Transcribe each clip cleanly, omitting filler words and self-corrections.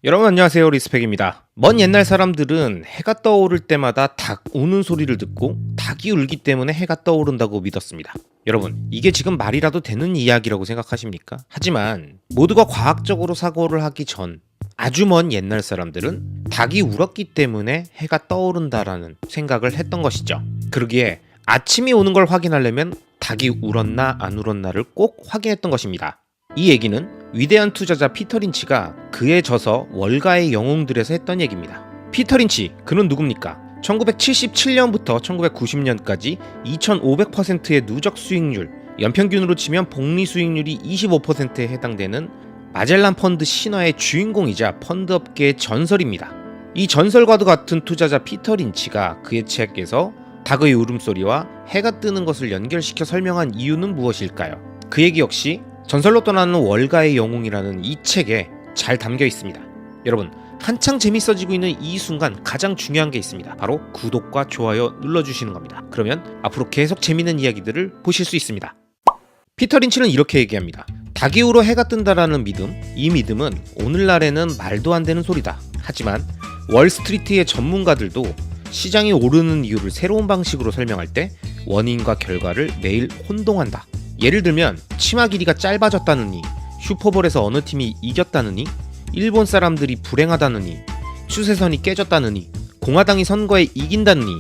여러분 안녕하세요, 리스펙입니다. 먼 옛날 사람들은 해가 떠오를 때마다 닭 우는 소리를 듣고 닭이 울기 때문에 해가 떠오른다고 믿었습니다. 여러분, 이게 지금 말이라도 되는 이야기라고 생각하십니까? 하지만 모두가 과학적으로 사고를 하기 전 아주 먼 옛날 사람들은 닭이 울었기 때문에 해가 떠오른다라는 생각을 했던 것이죠. 그러기에 아침이 오는 걸 확인하려면 닭이 울었나 안 울었나를 꼭 확인했던 것입니다. 이 얘기는 위대한 투자자 피터 린치가 그의 저서 월가의 영웅들에서 했던 얘기입니다. 피터 린치, 그는 누굽니까? 1977년부터 1990년까지 2500%의 누적 수익률, 연평균으로 치면 복리 수익률이 25%에 해당되는 마젤란 펀드 신화의 주인공이자 펀드업계의 전설입니다. 이 전설과도 같은 투자자 피터 린치가 그의 책에서 닭의 울음소리와 해가 뜨는 것을 연결시켜 설명한 이유는 무엇일까요? 그 얘기 역시 전설로 떠나는 월가의 영웅이라는 이 책에 잘 담겨 있습니다. 여러분, 한창 재밌어지고 있는 이 순간 가장 중요한 게 있습니다. 바로 구독과 좋아요 눌러주시는 겁니다. 그러면 앞으로 계속 재밌는 이야기들을 보실 수 있습니다. 피터 린치는 이렇게 얘기합니다. 닭이 울어 해가 뜬다라는 믿음, 이 믿음은 오늘날에는 말도 안 되는 소리다. 하지만 월스트리트의 전문가들도 시장이 오르는 이유를 새로운 방식으로 설명할 때 원인과 결과를 매일 혼동한다. 예를 들면 치마 길이가 짧아졌다느니, 슈퍼볼에서 어느 팀이 이겼다느니, 일본 사람들이 불행하다느니, 추세선이 깨졌다느니, 공화당이 선거에 이긴다느니,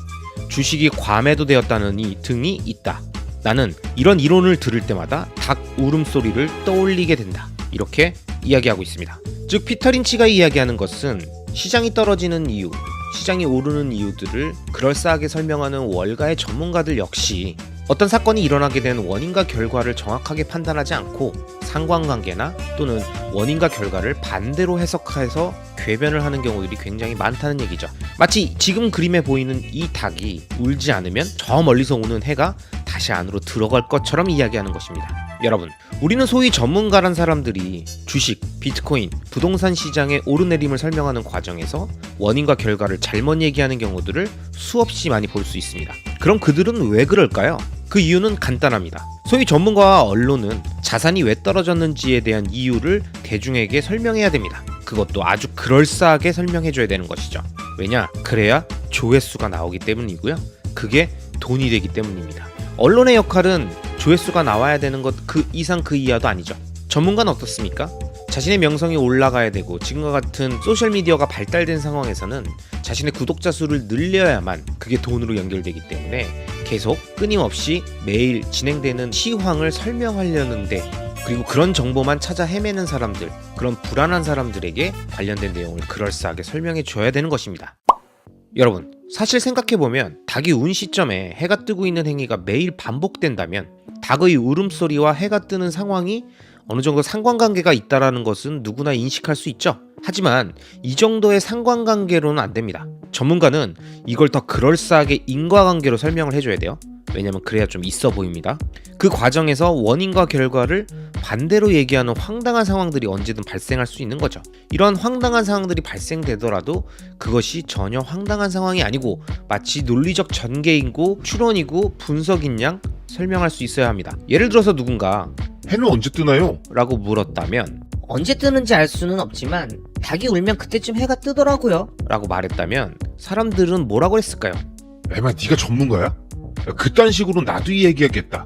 주식이 과매도되었다느니 등이 있다. 나는 이런 이론을 들을 때마다 닭 울음소리를 떠올리게 된다. 이렇게 이야기하고 있습니다. 즉 피터 린치가 이야기하는 것은 시장이 떨어지는 이유, 시장이 오르는 이유들을 그럴싸하게 설명하는 월가의 전문가들 역시 어떤 사건이 일어나게 된 원인과 결과를 정확하게 판단하지 않고 상관관계나 또는 원인과 결과를 반대로 해석해서 궤변을 하는 경우들이 굉장히 많다는 얘기죠. 마치 지금 그림에 보이는 이 닭이 울지 않으면 저 멀리서 오는 해가 다시 안으로 들어갈 것처럼 이야기하는 것입니다. 여러분, 우리는 소위 전문가란 사람들이 주식, 비트코인, 부동산 시장의 오르내림을 설명하는 과정에서 원인과 결과를 잘못 얘기하는 경우들을 수없이 많이 볼 수 있습니다. 그럼 그들은 왜 그럴까요? 그 이유는 간단합니다. 소위 전문가와 언론은 자산이 왜 떨어졌는지에 대한 이유를 대중에게 설명해야 됩니다. 그것도 아주 그럴싸하게 설명해줘야 되는 것이죠. 왜냐? 그래야 조회수가 나오기 때문이고요. 그게 돈이 되기 때문입니다. 언론의 역할은 조회수가 나와야 되는 것 그 이상 그 이하도 아니죠. 전문가는 어떻습니까? 자신의 명성이 올라가야 되고 지금과 같은 소셜미디어가 발달된 상황에서는 자신의 구독자 수를 늘려야만 그게 돈으로 연결되기 때문에 계속 끊임없이 매일 진행되는 시황을 설명하려는데, 그리고 그런 정보만 찾아 헤매는 사람들, 그런 불안한 사람들에게 관련된 내용을 그럴싸하게 설명해 줘야 되는 것입니다. 여러분, 사실 생각해보면 닭이 운 시점에 해가 뜨고 있는 행위가 매일 반복된다면 닭의 울음소리와 해가 뜨는 상황이 어느 정도 상관관계가 있다는 것은 누구나 인식할 수 있죠. 하지만 이 정도의 상관관계로는 안 됩니다. 전문가는 이걸 더 그럴싸하게 인과관계로 설명을 해줘야 돼요. 왜냐면 그래야 좀 있어 보입니다. 그 과정에서 원인과 결과를 반대로 얘기하는 황당한 상황들이 언제든 발생할 수 있는 거죠. 이런 황당한 상황들이 발생되더라도 그것이 전혀 황당한 상황이 아니고 마치 논리적 전개이고 추론이고 분석인 양 설명할 수 있어야 합니다. 예를 들어서 누군가 해는 언제 뜨나요? 라고 물었다면, 언제 뜨는지 알 수는 없지만 닭이 울면 그때쯤 해가 뜨더라고요. 라고 말했다면 사람들은 뭐라고 했을까요? 에마, 네가 전문가야? 야, 그딴 식으로 나도 얘기하겠다.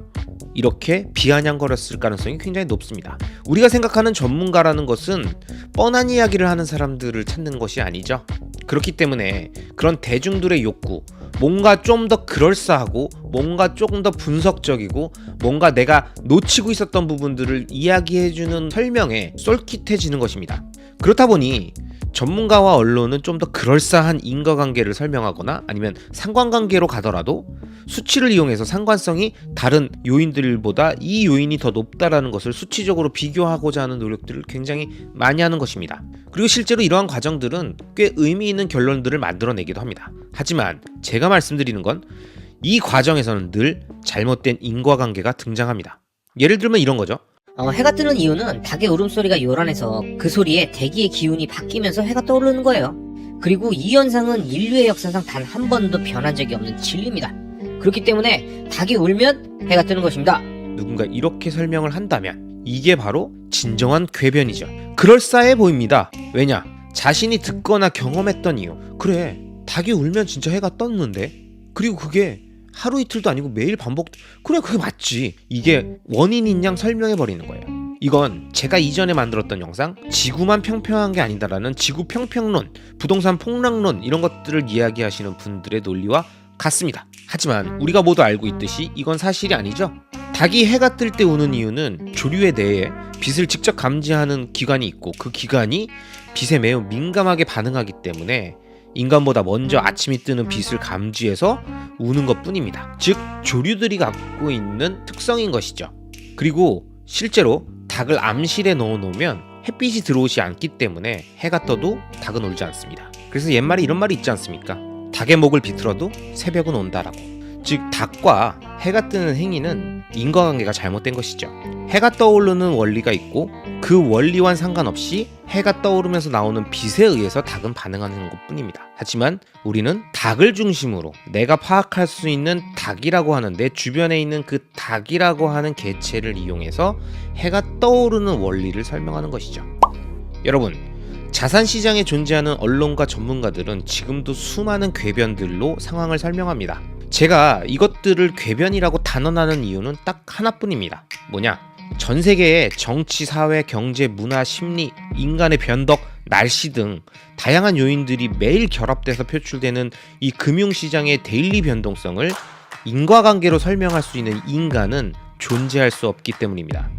이렇게 비아냥거렸을 가능성이 굉장히 높습니다. 우리가 생각하는 전문가라는 것은 뻔한 이야기를 하는 사람들을 찾는 것이 아니죠. 그렇기 때문에 그런 대중들의 욕구, 뭔가 좀 더 그럴싸하고 뭔가 조금 더 분석적이고 뭔가 내가 놓치고 있었던 부분들을 이야기해주는 설명에 쏠깃해지는 것입니다. 그렇다 보니 전문가와 언론은 좀 더 그럴싸한 인과관계를 설명하거나 아니면 상관관계로 가더라도 수치를 이용해서 상관성이 다른 요인들보다 이 요인이 더 높다라는 것을 수치적으로 비교하고자 하는 노력들을 굉장히 많이 하는 것입니다. 그리고 실제로 이러한 과정들은 꽤 의미 있는 결론들을 만들어내기도 합니다. 하지만 제가 말씀드리는 건 이 과정에서는 늘 잘못된 인과관계가 등장합니다. 예를 들면 이런 거죠. 해가 뜨는 이유는 닭의 울음소리가 요란해서 그 소리에 대기의 기운이 바뀌면서 해가 떠오르는 거예요. 그리고 이 현상은 인류의 역사상 단 한 번도 변한 적이 없는 진리입니다. 그렇기 때문에 닭이 울면 해가 뜨는 것입니다. 누군가 이렇게 설명을 한다면 이게 바로 진정한 궤변이죠. 그럴싸해 보입니다. 왜냐? 자신이 듣거나 경험했던 이유. 그래, 닭이 울면 진짜 해가 떴는데. 그리고 그게 하루 이틀도 아니고 매일 반복. 그래, 그게 맞지. 이게 원인인 양 설명해버리는 거예요. 이건 제가 이전에 만들었던 영상 지구만 평평한 게 아니다라는 지구 평평론, 부동산 폭락론 이런 것들을 이야기하시는 분들의 논리와 같습니다. 하지만 우리가 모두 알고 있듯이 이건 사실이 아니죠. 닭이 해가 뜰 때 우는 이유는 조류의 뇌에 빛을 직접 감지하는 기관이 있고 그 기관이 빛에 매우 민감하게 반응하기 때문에 인간보다 먼저 아침이 뜨는 빛을 감지해서 우는 것 뿐입니다. 즉 조류들이 갖고 있는 특성인 것이죠. 그리고 실제로 닭을 암실에 넣어놓으면 햇빛이 들어오지 않기 때문에 해가 떠도 닭은 울지 않습니다. 그래서 옛말에 이런 말이 있지 않습니까? 닭의 목을 비틀어도 새벽은 온다라고. 즉 닭과 해가 뜨는 행위는 인과관계가 잘못된 것이죠. 해가 떠오르는 원리가 있고 그 원리와는 상관없이 해가 떠오르면서 나오는 빛에 의해서 닭은 반응하는 것뿐입니다. 하지만 우리는 닭을 중심으로 내가 파악할 수 있는 닭이라고 하는 내 주변에 있는 그 닭이라고 하는 개체를 이용해서 해가 떠오르는 원리를 설명하는 것이죠. 여러분, 자산시장에 존재하는 언론과 전문가들은 지금도 수많은 궤변들로 상황을 설명합니다. 제가 이것들을 궤변이라고 단언하는 이유는 딱 하나뿐입니다. 뭐냐? 전 세계의 정치, 사회, 경제, 문화, 심리, 인간의 변덕, 날씨 등 다양한 요인들이 매일 결합돼서 표출되는 이 금융시장의 데일리 변동성을 인과관계로 설명할 수 있는 인간은 존재할 수 없기 때문입니다.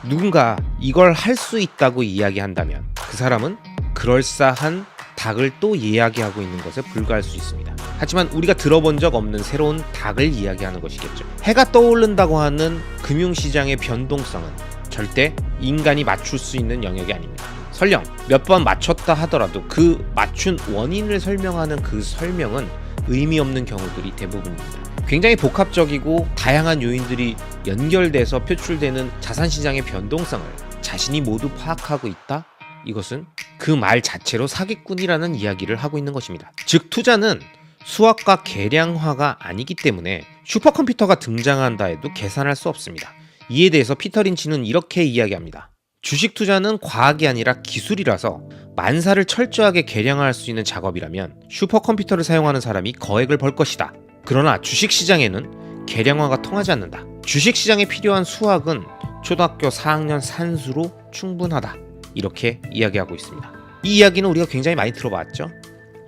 누군가 이걸 할 수 있다고 이야기한다면 그 사람은 그럴싸한 닭을 또 이야기하고 있는 것에 불과할 수 있습니다. 하지만 우리가 들어본 적 없는 새로운 닭을 이야기하는 것이겠죠. 해가 떠오른다고 하는 금융시장의 변동성은 절대 인간이 맞출 수 있는 영역이 아닙니다. 설령 몇 번 맞췄다 하더라도 그 맞춘 원인을 설명하는 그 설명은 의미 없는 경우들이 대부분입니다. 굉장히 복합적이고 다양한 요인들이 연결돼서 표출되는 자산시장의 변동성을 자신이 모두 파악하고 있다? 이것은 그 말 자체로 사기꾼이라는 이야기를 하고 있는 것입니다. 즉 투자는 수학과 계량화가 아니기 때문에 슈퍼컴퓨터가 등장한다 해도 계산할 수 없습니다. 이에 대해서 피터 린치는 이렇게 이야기합니다. 주식 투자는 과학이 아니라 기술이라서 만사를 철저하게 계량화할 수 있는 작업이라면 슈퍼컴퓨터를 사용하는 사람이 거액을 벌 것이다. 그러나 주식시장에는 계량화가 통하지 않는다. 주식시장에 필요한 수학은 초등학교 4학년 산수로 충분하다. 이렇게 이야기하고 있습니다. 이 이야기는 우리가 굉장히 많이 들어봤죠.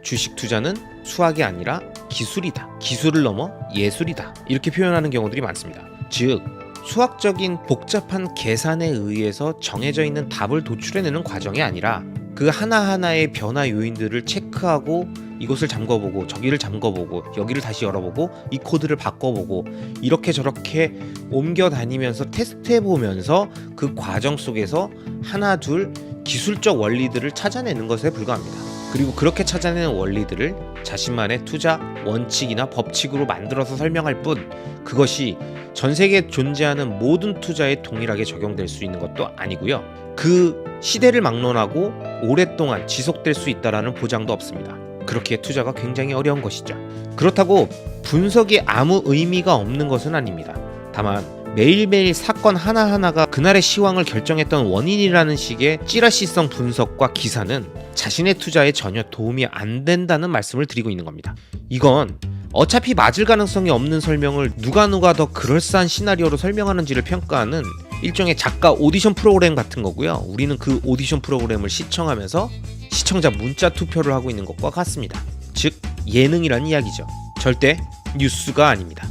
주식 투자는 수학이 아니라 기술이다. 기술을 넘어 예술이다. 이렇게 표현하는 경우들이 많습니다. 즉 수학적인 복잡한 계산에 의해서 정해져 있는 답을 도출해내는 과정이 아니라 그 하나하나의 변화 요인들을 체크하고 이곳을 잠궈보고 저기를 잠궈보고 여기를 다시 열어보고 이 코드를 바꿔보고 이렇게 저렇게 옮겨 다니면서 테스트해보면서 그 과정 속에서 하나 둘 기술적 원리들을 찾아내는 것에 불과합니다. 그리고 그렇게 찾아내는 원리들을 자신만의 투자 원칙이나 법칙으로 만들어서 설명할 뿐 그것이 전 세계에 존재하는 모든 투자에 동일하게 적용될 수 있는 것도 아니고요. 그 시대를 막론하고 오랫동안 지속될 수 있다라는 보장도 없습니다. 그렇기에 투자가 굉장히 어려운 것이죠. 그렇다고 분석이 아무 의미가 없는 것은 아닙니다. 다만 매일매일 사건 하나하나가 그날의 시황을 결정했던 원인이라는 식의 찌라시성 분석과 기사는 자신의 투자에 전혀 도움이 안 된다는 말씀을 드리고 있는 겁니다. 이건 어차피 맞을 가능성이 없는 설명을 누가 더 그럴싸한 시나리오로 설명하는지를 평가하는 일종의 작가 오디션 프로그램 같은 거고요. 우리는 그 오디션 프로그램을 시청하면서 시청자 문자 투표를 하고 있는 것과 같습니다. 즉 예능이란 이야기죠. 절대 뉴스가 아닙니다.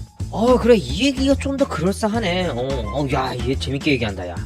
그래 이 얘기가 좀 더 그럴싸하네. 야 얘 재밌게 얘기한다. 야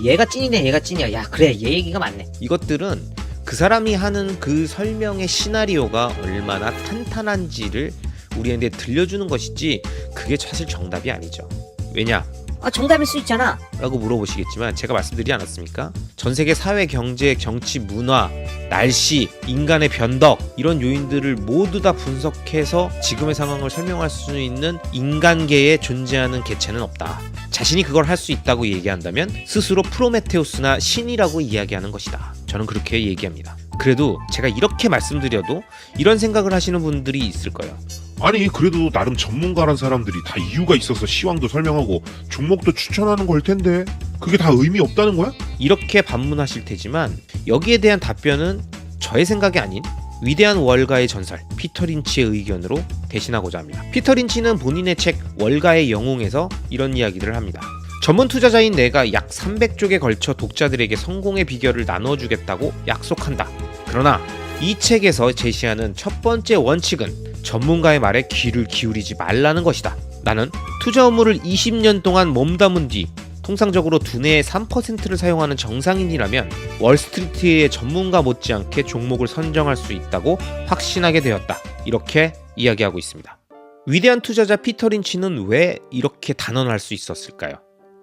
얘가 찐이네. 얘가 찐이야. 야 그래 얘 얘기가 맞네. 이것들은 그 사람이 하는 그 설명의 시나리오가 얼마나 탄탄한지를 우리한테 들려주는 것이지 그게 사실 정답이 아니죠. 왜냐? 정답일 수 있잖아 라고 물어보시겠지만 제가 말씀드리지 않았습니까? 전 세계 사회, 경제, 정치, 문화, 날씨, 인간의 변덕 이런 요인들을 모두 다 분석해서 지금의 상황을 설명할 수 있는 인간계에 존재하는 개체는 없다. 자신이 그걸 할 수 있다고 얘기한다면 스스로 프로메테우스나 신이라고 이야기하는 것이다. 저는 그렇게 얘기합니다. 그래도 제가 이렇게 말씀드려도 이런 생각을 하시는 분들이 있을 거예요. 아니 그래도 나름 전문가란 사람들이 다 이유가 있어서 시황도 설명하고 종목도 추천하는 걸 텐데 그게 다 의미 없다는 거야? 이렇게 반문하실 테지만 여기에 대한 답변은 저의 생각이 아닌 위대한 월가의 전설 피터 린치의 의견으로 대신하고자 합니다. 피터 린치는 본인의 책 월가의 영웅에서 이런 이야기를 합니다. 전문 투자자인 내가 약 300쪽에 걸쳐 독자들에게 성공의 비결을 나눠주겠다고 약속한다. 그러나 이 책에서 제시하는 첫 번째 원칙은 전문가의 말에 귀를 기울이지 말라는 것이다. 나는 투자 업무를 20년 동안 몸담은 뒤 통상적으로 두뇌의 3%를 사용하는 정상인이라면 월스트리트의 전문가 못지않게 종목을 선정할 수 있다고 확신하게 되었다. 이렇게 이야기하고 있습니다. 위대한 투자자 피터 린치는 왜 이렇게 단언할 수 있었을까요?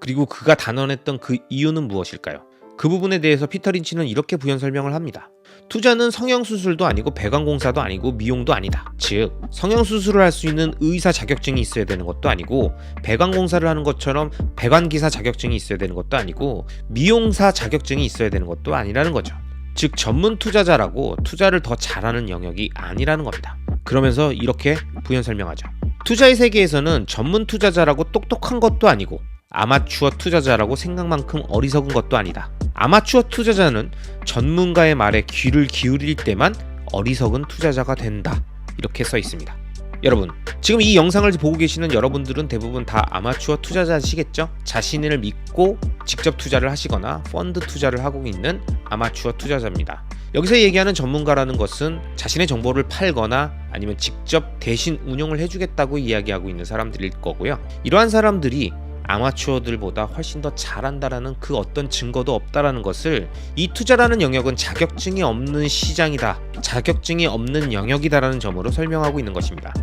그리고 그가 단언했던 그 이유는 무엇일까요? 그 부분에 대해서 피터 린치는 이렇게 부연 설명을 합니다. 투자는 성형수술도 아니고 배관공사도 아니고 미용도 아니다. 즉 성형수술을 할 수 있는 의사 자격증이 있어야 되는 것도 아니고 배관공사를 하는 것처럼 배관기사 자격증이 있어야 되는 것도 아니고 미용사 자격증이 있어야 되는 것도 아니라는 거죠. 즉 전문 투자자라고 투자를 더 잘하는 영역이 아니라는 겁니다. 그러면서 이렇게 부연 설명하죠. 투자의 세계에서는 전문 투자자라고 똑똑한 것도 아니고 아마추어 투자자라고 생각만큼 어리석은 것도 아니다. 아마추어 투자자는 전문가의 말에 귀를 기울일 때만 어리석은 투자자가 된다. 이렇게 써 있습니다. 여러분, 지금 이 영상을 보고 계시는 여러분들은 대부분 다 아마추어 투자자시겠죠? 자신을 믿고 직접 투자를 하시거나 펀드 투자를 하고 있는 아마추어 투자자입니다. 여기서 얘기하는 전문가라는 것은 자신의 정보를 팔거나 아니면 직접 대신 운용을 해주겠다고 이야기하고 있는 사람들일 거고요. 이러한 사람들이 아마추어들보다 훨씬 더 잘한다라는 그 어떤 증거도 없다라는 것을 이 투자라는 영역은 자격증이 없는 시장이다, 자격증이 없는 영역이다라는 점으로 설명하고 있는 것입니다.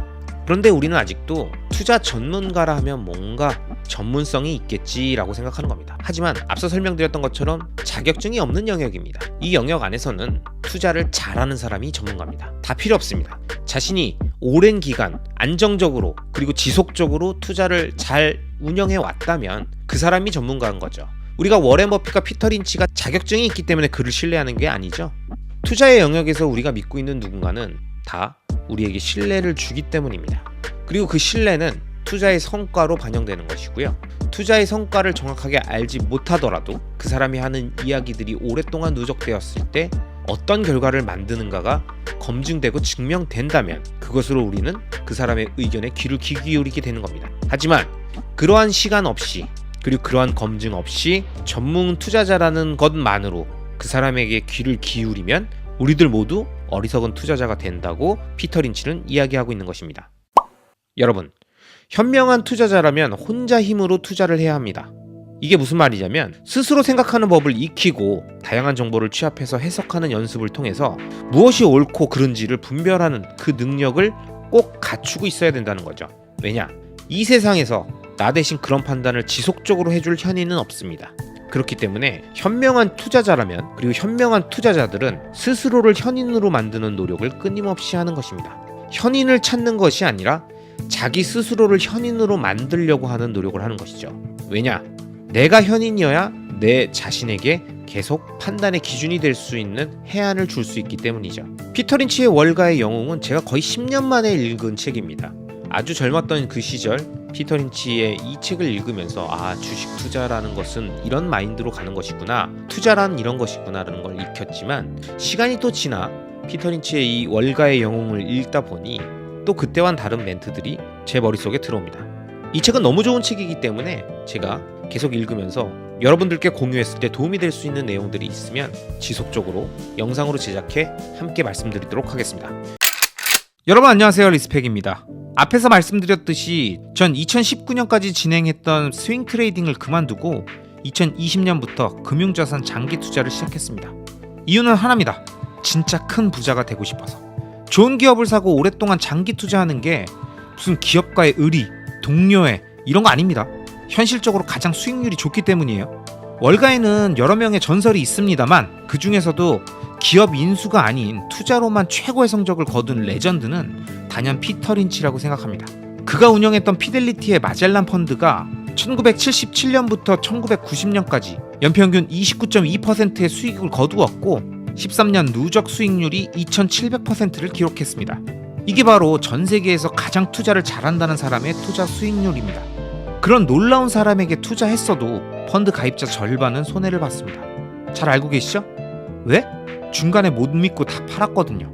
그런데 우리는 아직도 투자 전문가라 하면 뭔가 전문성이 있겠지라고 생각하는 겁니다. 하지만 앞서 설명드렸던 것처럼 자격증이 없는 영역입니다. 이 영역 안에서는 투자를 잘하는 사람이 전문가입니다. 다 필요 없습니다. 자신이 오랜 기간 안정적으로 그리고 지속적으로 투자를 잘 운영해 왔다면 그 사람이 전문가인 거죠. 우리가 워렌 버핏과 피터 린치가 자격증이 있기 때문에 그를 신뢰하는 게 아니죠. 투자의 영역에서 우리가 믿고 있는 누군가는 다 우리에게 신뢰를 주기 때문입니다. 그리고 그 신뢰는 투자의 성과로 반영되는 것이고요. 투자의 성과를 정확하게 알지 못하더라도 그 사람이 하는 이야기들이 오랫동안 누적되었을 때 어떤 결과를 만드는가가 검증되고 증명된다면 그것으로 우리는 그 사람의 의견에 귀를 기울이게 되는 겁니다. 하지만 그러한 시간 없이 그리고 그러한 검증 없이 전문 투자자라는 것만으로 그 사람에게 귀를 기울이면 우리들 모두 어리석은 투자자가 된다고 피터 린치는 이야기하고 있는 것입니다. 여러분, 현명한 투자자라면 혼자 힘으로 투자를 해야 합니다. 이게 무슨 말이냐면 스스로 생각하는 법을 익히고 다양한 정보를 취합해서 해석하는 연습을 통해서 무엇이 옳고 그른지를 분별하는 그 능력을 꼭 갖추고 있어야 된다는 거죠. 왜냐? 이 세상에서 나 대신 그런 판단을 지속적으로 해줄 현인은 없습니다. 그렇기 때문에 현명한 투자자라면 그리고 현명한 투자자들은 스스로를 현인으로 만드는 노력을 끊임없이 하는 것입니다. 현인을 찾는 것이 아니라 자기 스스로를 현인으로 만들려고 하는 노력을 하는 것이죠. 왜냐? 내가 현인이어야 내 자신에게 계속 판단의 기준이 될 수 있는 해안을 줄 수 있기 때문이죠. 피터 린치의 월가의 영웅은 제가 거의 10년 만에 읽은 책입니다. 아주 젊었던 그 시절 피터 린치의 이 책을 읽으면서 주식 투자라는 것은 이런 마인드로 가는 것이구나, 투자란 이런 것이구나 라는 걸 익혔지만 시간이 또 지나 피터 린치의 이 월가의 영웅을 읽다 보니 또 그때와는 다른 멘트들이 제 머릿속에 들어옵니다. 이 책은 너무 좋은 책이기 때문에 제가 계속 읽으면서 여러분들께 공유했을 때 도움이 될 수 있는 내용들이 있으면 지속적으로 영상으로 제작해 함께 말씀드리도록 하겠습니다. 여러분 안녕하세요, 리스펙입니다. 앞에서 말씀드렸듯이 전 2019년까지 진행했던 스윙 트레이딩을 그만두고 2020년부터 금융자산 장기 투자를 시작했습니다. 이유는 하나입니다. 진짜 큰 부자가 되고 싶어서. 좋은 기업을 사고 오랫동안 장기 투자하는 게 무슨 기업가의 의리, 동료애 이런 거 아닙니다. 현실적으로 가장 수익률이 좋기 때문이에요. 월가에는 여러 명의 전설이 있습니다만 그 중에서도 기업 인수가 아닌 투자로만 최고의 성적을 거둔 레전드는 단연 피터 린치라고 생각합니다. 그가 운영했던 피델리티의 마젤란 펀드가 1977년부터 1990년까지 연평균 29.2%의 수익을 거두었고 13년 누적 수익률이 2700%를 기록했습니다. 이게 바로 전 세계에서 가장 투자를 잘한다는 사람의 투자 수익률입니다. 그런 놀라운 사람에게 투자했어도 펀드 가입자 절반은 손해를 봤습니다. 잘 알고 계시죠? 왜? 중간에 못 믿고 다 팔았거든요.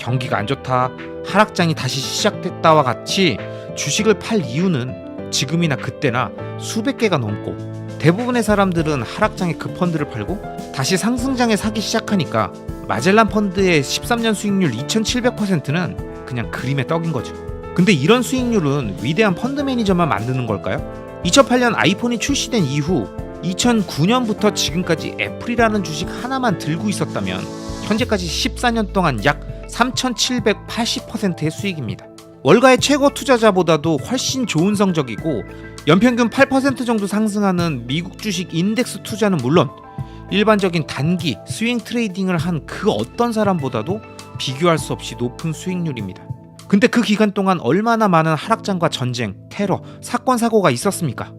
경기가 안 좋다, 하락장이 다시 시작됐다와 같이 주식을 팔 이유는 지금이나 그때나 수백 개가 넘고, 대부분의 사람들은 하락장에 그 펀드를 팔고 다시 상승장에 사기 시작하니까 마젤란 펀드의 13년 수익률 2700%는 그냥 그림의 떡인 거죠. 근데 이런 수익률은 위대한 펀드 매니저만 만드는 걸까요? 2008년 아이폰이 출시된 이후 2009년부터 지금까지 애플이라는 주식 하나만 들고 있었다면 현재까지 14년 동안 약 3780%의 수익입니다. 월가의 최고 투자자보다도 훨씬 좋은 성적이고, 연평균 8% 정도 상승하는 미국 주식 인덱스 투자는 물론 일반적인 단기 스윙 트레이딩을 한 그 어떤 사람보다도 비교할 수 없이 높은 수익률입니다. 근데 그 기간 동안 얼마나 많은 하락장과 전쟁, 테러, 사건, 사고가 있었습니까?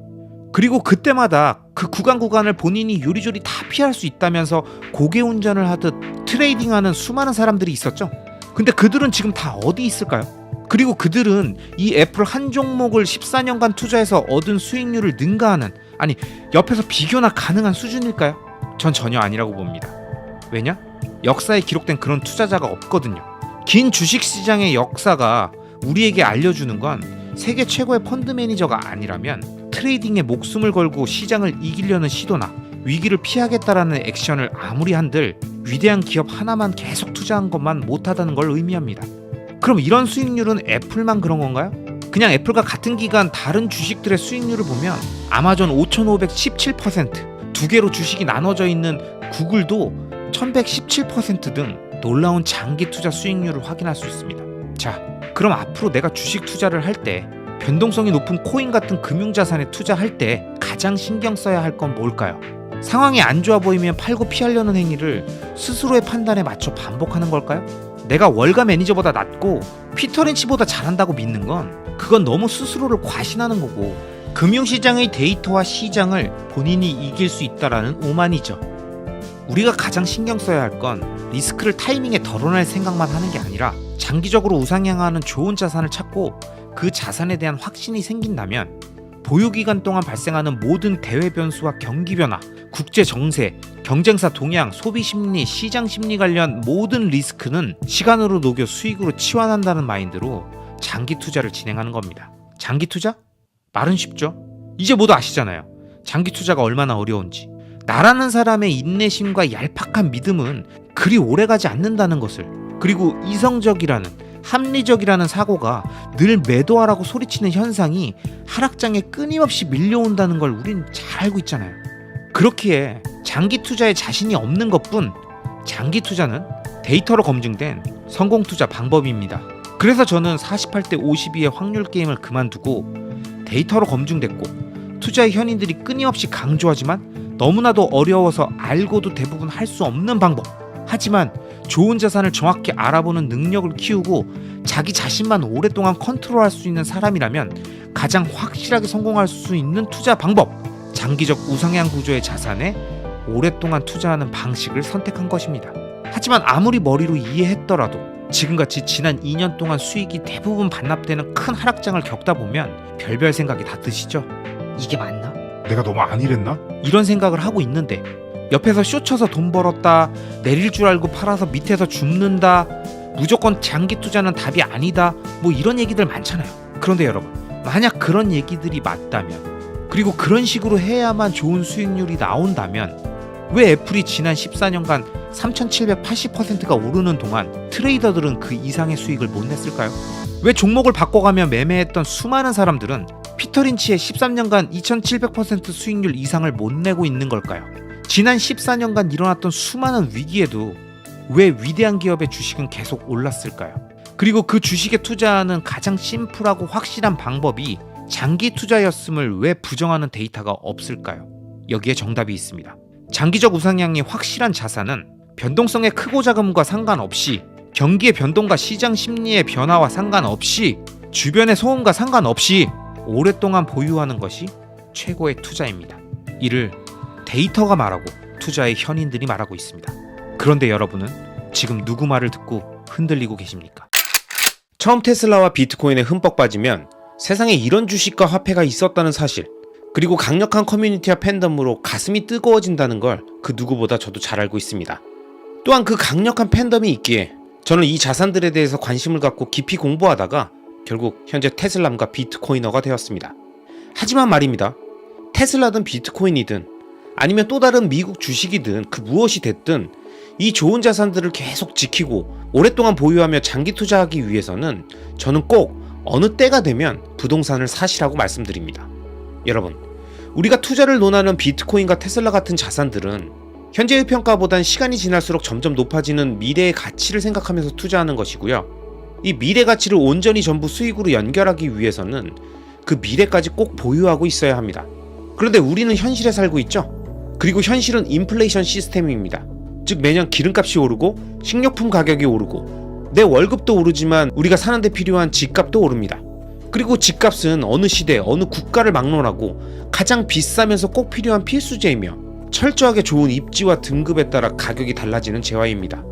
그리고 그때마다 그 구간을 본인이 요리조리 다 피할 수 있다면서 고개 운전을 하듯 트레이딩하는 수많은 사람들이 있었죠. 근데 그들은 지금 다 어디 있을까요? 그리고 그들은 이 애플 한 종목을 14년간 투자해서 얻은 수익률을 능가하는, 아니 옆에서 비교나 가능한 수준일까요? 전 전혀 아니라고 봅니다. 왜냐? 역사에 기록된 그런 투자자가 없거든요. 긴 주식시장의 역사가 우리에게 알려주는 건 세계 최고의 펀드 매니저가 아니라면 트레이딩에 목숨을 걸고 시장을 이기려는 시도나 위기를 피하겠다라는 액션을 아무리 한들 위대한 기업 하나만 계속 투자한 것만 못하다는 걸 의미합니다. 그럼 이런 수익률은 애플만 그런 건가요? 그냥 애플과 같은 기간 다른 주식들의 수익률을 보면 아마존 5517%, 두 개로 주식이 나눠져 있는 구글도 1117% 등 놀라운 장기 투자 수익률을 확인할 수 있습니다. 자, 그럼 앞으로 내가 주식 투자를 할 때, 변동성이 높은 코인 같은 금융자산에 투자할 때 가장 신경 써야 할 건 뭘까요? 상황이 안 좋아 보이면 팔고 피하려는 행위를 스스로의 판단에 맞춰 반복하는 걸까요? 내가 월가 매니저보다 낫고 피터 린치보다 잘한다고 믿는 건 그건 너무 스스로를 과신하는 거고, 금융시장의 데이터와 시장을 본인이 이길 수 있다라는 오만이죠. 우리가 가장 신경 써야 할 건 리스크를 타이밍에 덜어낼 생각만 하는 게 아니라 장기적으로 우상향하는 좋은 자산을 찾고 그 자산에 대한 확신이 생긴다면 보유기간 동안 발생하는 모든 대외 변수와 경기 변화, 국제 정세, 경쟁사 동향, 소비 심리, 시장 심리 관련 모든 리스크는 시간으로 녹여 수익으로 치환한다는 마인드로 장기 투자를 진행하는 겁니다. 장기 투자? 말은 쉽죠. 이제 모두 아시잖아요. 장기 투자가 얼마나 어려운지. 나라는 사람의 인내심과 얄팍한 믿음은 그리 오래가지 않는다는 것을, 그리고 이성적이라는, 합리적이라는 사고가 늘 매도하라고 소리치는 현상이 하락장에 끊임없이 밀려온다는 걸 우린 잘 알고 있잖아요. 그렇기에 장기 투자에 자신이 없는 것뿐, 장기 투자는 데이터로 검증된 성공 투자 방법입니다. 그래서 저는 48대 52의 확률 게임을 그만두고 데이터로 검증됐고 투자의 현인들이 끊임없이 강조하지만 너무나도 어려워서 알고도 대부분 할 수 없는 방법, 하지만 좋은 자산을 정확히 알아보는 능력을 키우고 자기 자신만 오랫동안 컨트롤할 수 있는 사람이라면 가장 확실하게 성공할 수 있는 투자 방법, 장기적 우상향 구조의 자산에 오랫동안 투자하는 방식을 선택한 것입니다. 하지만 아무리 머리로 이해했더라도 지금같이 지난 2년 동안 수익이 대부분 반납되는 큰 하락장을 겪다 보면 별별 생각이 다 드시죠? 이게 맞나? 내가 너무 안일했나? 이런 생각을 하고 있는데 옆에서 쇼쳐서 돈 벌었다, 내릴 줄 알고 팔아서 밑에서 줍는다, 무조건 장기 투자는 답이 아니다, 뭐 이런 얘기들 많잖아요. 그런데 여러분, 만약 그런 얘기들이 맞다면, 그리고 그런 식으로 해야만 좋은 수익률이 나온다면 왜 애플이 지난 14년간 3780%가 오르는 동안 트레이더들은 그 이상의 수익을 못 냈을까요? 왜 종목을 바꿔가며 매매했던 수많은 사람들은 피터 린치의 13년간 2700% 수익률 이상을 못 내고 있는 걸까요? 지난 14년간 일어났던 수많은 위기에도 왜 위대한 기업의 주식은 계속 올랐을까요? 그리고 그 주식에 투자하는 가장 심플하고 확실한 방법이 장기 투자였음을 왜 부정하는 데이터가 없을까요? 여기에 정답이 있습니다. 장기적 우상향이 확실한 자산은 변동성의 크고 작음과 상관없이, 경기의 변동과 시장 심리의 변화와 상관없이, 주변의 소음과 상관없이 오랫동안 보유하는 것이 최고의 투자입니다. 이를 데이터가 말하고 투자의 현인들이 말하고 있습니다. 그런데 여러분은 지금 누구 말을 듣고 흔들리고 계십니까? 처음 테슬라와 비트코인에 흠뻑 빠지면 세상에 이런 주식과 화폐가 있었다는 사실, 그리고 강력한 커뮤니티와 팬덤으로 가슴이 뜨거워진다는 걸 그 누구보다 저도 잘 알고 있습니다. 또한 그 강력한 팬덤이 있기에 저는 이 자산들에 대해서 관심을 갖고 깊이 공부하다가 결국 현재 테슬라과 비트코이너가 되었습니다. 하지만 말입니다. 테슬라든 비트코인이든 아니면 또 다른 미국 주식이든 그 무엇이 됐든 이 좋은 자산들을 계속 지키고 오랫동안 보유하며 장기 투자하기 위해서는 저는 꼭 어느 때가 되면 부동산을 사시라고 말씀드립니다. 여러분, 우리가 투자를 논하는 비트코인과 테슬라 같은 자산들은 현재의 평가보단 시간이 지날수록 점점 높아지는 미래의 가치를 생각하면서 투자하는 것이고요. 이 미래 가치를 온전히 전부 수익으로 연결하기 위해서는 그 미래까지 꼭 보유하고 있어야 합니다. 그런데 우리는 현실에 살고 있죠. 그리고 현실은 인플레이션 시스템입니다. 즉 매년 기름값이 오르고 식료품 가격이 오르고 내 월급도 오르지만 우리가 사는데 필요한 집값도 오릅니다. 그리고 집값은 어느 시대, 어느 국가를 막론하고 가장 비싸면서 꼭 필요한 필수제이며 철저하게 좋은 입지와 등급에 따라 가격이 달라지는 재화입니다.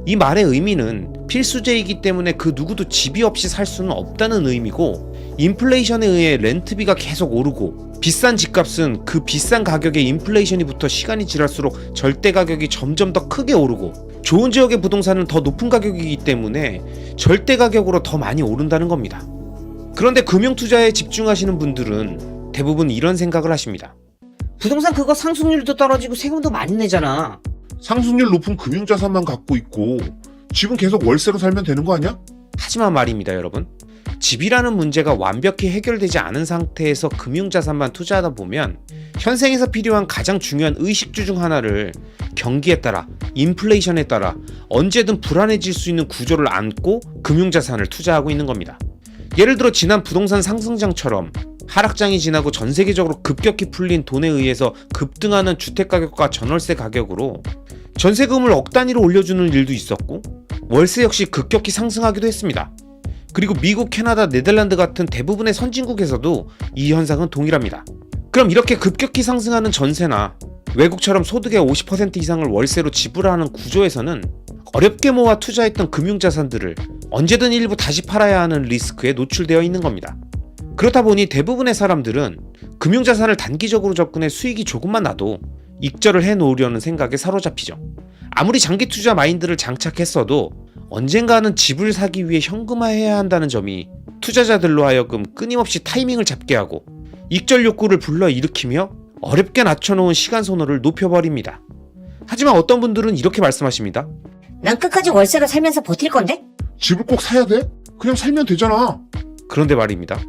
이 말의 의미는 필수제이기 때문에 그 누구도 집이 없이 살 수는 없다는 의미고, 인플레이션에 의해 렌트비가 계속 오르고 비싼 집값은 그 비싼 가격에 인플레이션이 붙어 시간이 지날수록 절대 가격이 점점 더 크게 오르고, 좋은 지역의 부동산은 더 높은 가격이기 때문에 절대 가격으로 더 많이 오른다는 겁니다. 그런데 금융투자에 집중하시는 분들은 대부분 이런 생각을 하십니다. 부동산 그거 상승률도 떨어지고 세금도 많이 내잖아. 상승률 높은 금융자산만 갖고 있고 집은 계속 월세로 살면 되는 거 아니야? 하지만 말입니다, 여러분. 집이라는 문제가 완벽히 해결되지 않은 상태에서 금융자산만 투자하다 보면 현생에서 필요한 가장 중요한 의식주 중 하나를 경기에 따라, 인플레이션에 따라 언제든 불안해질 수 있는 구조를 안고 금융자산을 투자하고 있는 겁니다. 예를 들어 지난 부동산 상승장처럼 하락장이 지나고 전 세계적으로 급격히 풀린 돈에 의해서 급등하는 주택가격과 전월세 가격으로 전세금을 억 단위로 올려주는 일도 있었고, 월세 역시 급격히 상승하기도 했습니다. 그리고 미국, 캐나다, 네덜란드 같은 대부분의 선진국에서도 이 현상은 동일합니다. 그럼 이렇게 급격히 상승하는 전세나 외국처럼 소득의 50% 이상을 월세로 지불하는 구조에서는 어렵게 모아 투자했던 금융자산들을 언제든 일부 다시 팔아야 하는 리스크에 노출되어 있는 겁니다. 그렇다 보니 대부분의 사람들은 금융자산을 단기적으로 접근해 수익이 조금만 나도 익절을 해놓으려는 생각에 사로잡히죠. 아무리 장기 투자 마인드를 장착했어도 언젠가는 집을 사기 위해 현금화해야 한다는 점이 투자자들로 하여금 끊임없이 타이밍을 잡게 하고 익절 욕구를 불러일으키며 어렵게 낮춰놓은 시간 선호를 높여버립니다. 하지만 어떤 분들은 이렇게 말씀하십니다. 난 끝까지 월세로 살면서 버틸 건데? 집을 꼭 사야 돼? 그냥 살면 되잖아. 그런데 말입니다.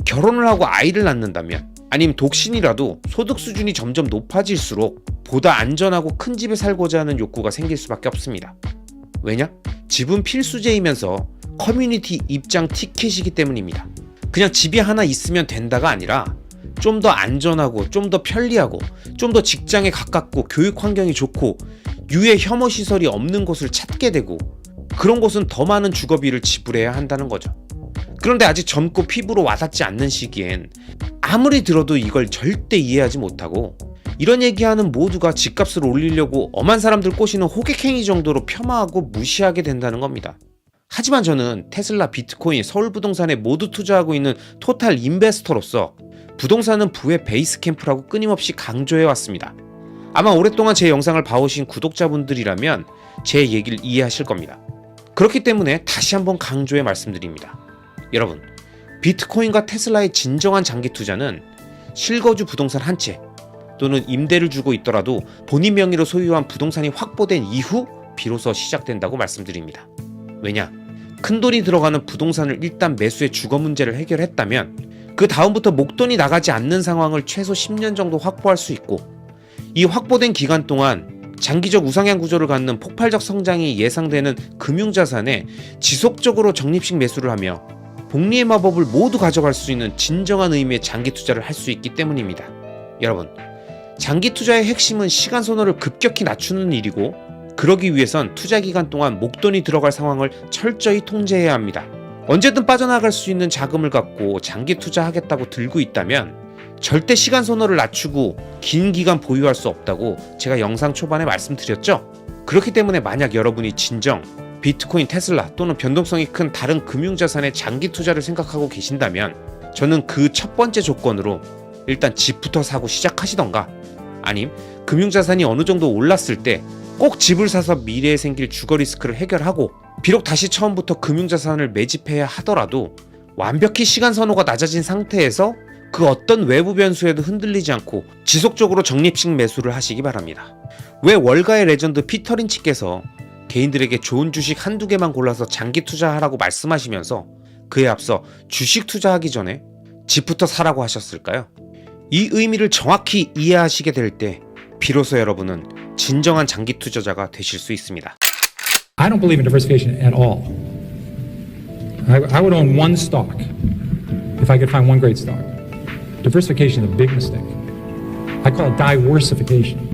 결혼을 하고 아이를 낳는다면, 아니면 독신이라도 소득 수준이 점점 높아질수록 보다 안전하고 큰 집에 살고자 하는 욕구가 생길 수밖에 없습니다. 왜냐? 집은 필수제이면서 커뮤니티 입장 티켓이기 때문입니다. 그냥 집이 하나 있으면 된다가 아니라 좀 더 안전하고 좀 더 편리하고 좀 더 직장에 가깝고 교육 환경이 좋고 유해 혐오 시설이 없는 곳을 찾게 되고, 그런 곳은 더 많은 주거비를 지불해야 한다는 거죠. 그런데 아직 젊고 피부로 와닿지 않는 시기엔 아무리 들어도 이걸 절대 이해하지 못하고, 이런 얘기하는 모두가 집값을 올리려고 엄한 사람들 꼬시는 호객행위 정도로 폄하하고 무시하게 된다는 겁니다. 하지만 저는 테슬라, 비트코인, 서울부동산에 모두 투자하고 있는 토탈 인베스터로서 부동산은 부의 베이스 캠프라고 끊임없이 강조해왔습니다. 아마 오랫동안 제 영상을 봐오신 구독자분들이라면 제 얘기를 이해하실 겁니다. 그렇기 때문에 다시 한번 강조해 말씀드립니다. 여러분, 비트코인과 테슬라의 진정한 장기 투자는 실거주 부동산 한 채 또는 임대를 주고 있더라도 본인 명의로 소유한 부동산이 확보된 이후 비로소 시작된다고 말씀드립니다. 왜냐? 큰돈이 들어가는 부동산을 일단 매수해 주거 문제를 해결했다면 그 다음부터 목돈이 나가지 않는 상황을 최소 10년 정도 확보할 수 있고, 이 확보된 기간 동안 장기적 우상향 구조를 갖는 폭발적 성장이 예상되는 금융자산에 지속적으로 적립식 매수를 하며 복리의 마법을 모두 가져갈 수 있는 진정한 의미의 장기 투자를 할 수 있기 때문입니다. 여러분, 장기 투자의 핵심은 시간 선호를 급격히 낮추는 일이고, 그러기 위해선 투자 기간 동안 목돈이 들어갈 상황을 철저히 통제해야 합니다. 언제든 빠져나갈 수 있는 자금을 갖고 장기 투자하겠다고 들고 있다면 절대 시간 선호를 낮추고 긴 기간 보유할 수 없다고 제가 영상 초반에 말씀드렸죠? 그렇기 때문에 만약 여러분이 진정 비트코인, 테슬라 또는 변동성이 큰 다른 금융자산의 장기 투자를 생각하고 계신다면 저는 그 첫 번째 조건으로 일단 집부터 사고 시작하시던가, 아님 금융자산이 어느 정도 올랐을 때 꼭 집을 사서 미래에 생길 주거 리스크를 해결하고, 비록 다시 처음부터 금융자산을 매집해야 하더라도 완벽히 시간 선호가 낮아진 상태에서 그 어떤 외부 변수에도 흔들리지 않고 지속적으로 적립식 매수를 하시기 바랍니다. 왜 월가의 레전드 피터 린치께서 개인들에게 좋은 주식 한두 개만 골라서 장기 투자하라고 말씀하시면서 그에 앞서 주식 투자하기 전에 집부터 사라고 하셨을까요? 이 의미를 정확히 이해하시게 될 때 비로소 여러분은 진정한 장기 투자자가 되실 수 있습니다. I don't believe in diversification at all. I would own one stock if I could find one great stock. Diversification is a big mistake. I call it diversification.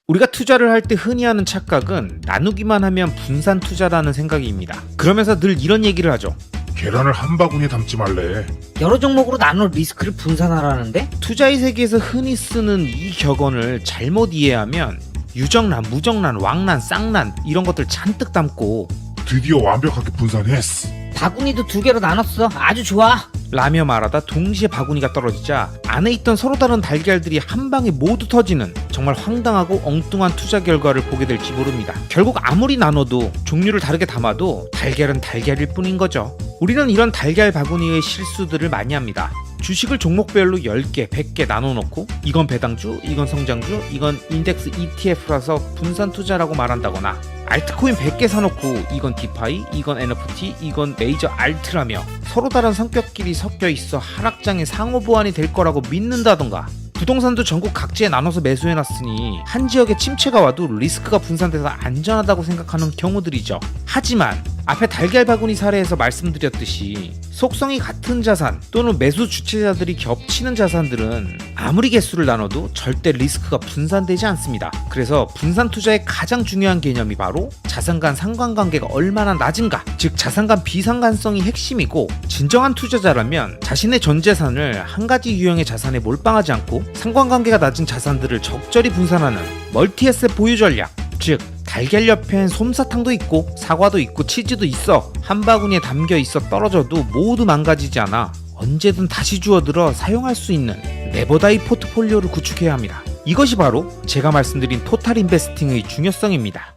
우리가 투자를 할 때 흔히 하는 착각은 나누기만 하면 분산 투자라는 생각입니다. 그러면서 늘 이런 얘기를 하죠. 계란을 한 바구니에 담지 말래. 여러 종목으로 나눠 리스크를 분산하라는데? 투자의 세계에서 흔히 쓰는 이 격언을 잘못 이해하면 유정란, 무정란, 왕란, 쌍란 이런 것들 잔뜩 담고 드디어 완벽하게 분산했어. 바구니도 2개로 나눴어. 아주 좋아. 라며 말하다 동시에 바구니가 떨어지자 안에 있던 서로 다른 달걀들이 한 방에 모두 터지는 정말 황당하고 엉뚱한 투자 결과를 보게 될지 모릅니다. 결국 아무리 나눠도 종류를 다르게 담아도 달걀은 달걀일 뿐인 거죠. 우리는 이런 달걀 바구니의 실수들을 많이 합니다. 주식을 종목별로 10개, 100개 나눠놓고 이건 배당주, 이건 성장주, 이건 인덱스 ETF라서 분산 투자라고 말한다거나, 알트코인 100개 사놓고 이건 디파이, 이건 NFT, 이건 메이저 알트라며 서로 다른 성격끼리 섞여 있어 하락장의 상호 보완이 될 거라고 믿는다던가, 부동산도 전국 각지에 나눠서 매수해놨으니 한 지역에 침체가 와도 리스크가 분산돼서 안전하다고 생각하는 경우들이죠. 하지만 앞에 달걀 바구니 사례에서 말씀드렸듯이 속성이 같은 자산 또는 매수 주체자들이 겹치는 자산들은 아무리 개수를 나눠도 절대 리스크가 분산되지 않습니다. 그래서 분산 투자의 가장 중요한 개념이 바로 자산 간 상관관계가 얼마나 낮은가, 즉 자산 간 비상관성이 핵심이고, 진정한 투자자라면 자신의 전 재산을 한 가지 유형의 자산에 몰빵하지 않고 상관관계가 낮은 자산들을 적절히 분산하는 멀티에셋 보유 전략, 즉 달걀 옆엔 솜사탕도 있고 사과도 있고 치즈도 있어 한 바구니에 담겨 있어 떨어져도 모두 망가지지 않아 언제든 다시 주워들어 사용할 수 있는 네버다이 포트폴리오를 구축해야 합니다. 이것이 바로 제가 말씀드린 토탈 인베스팅의 중요성입니다.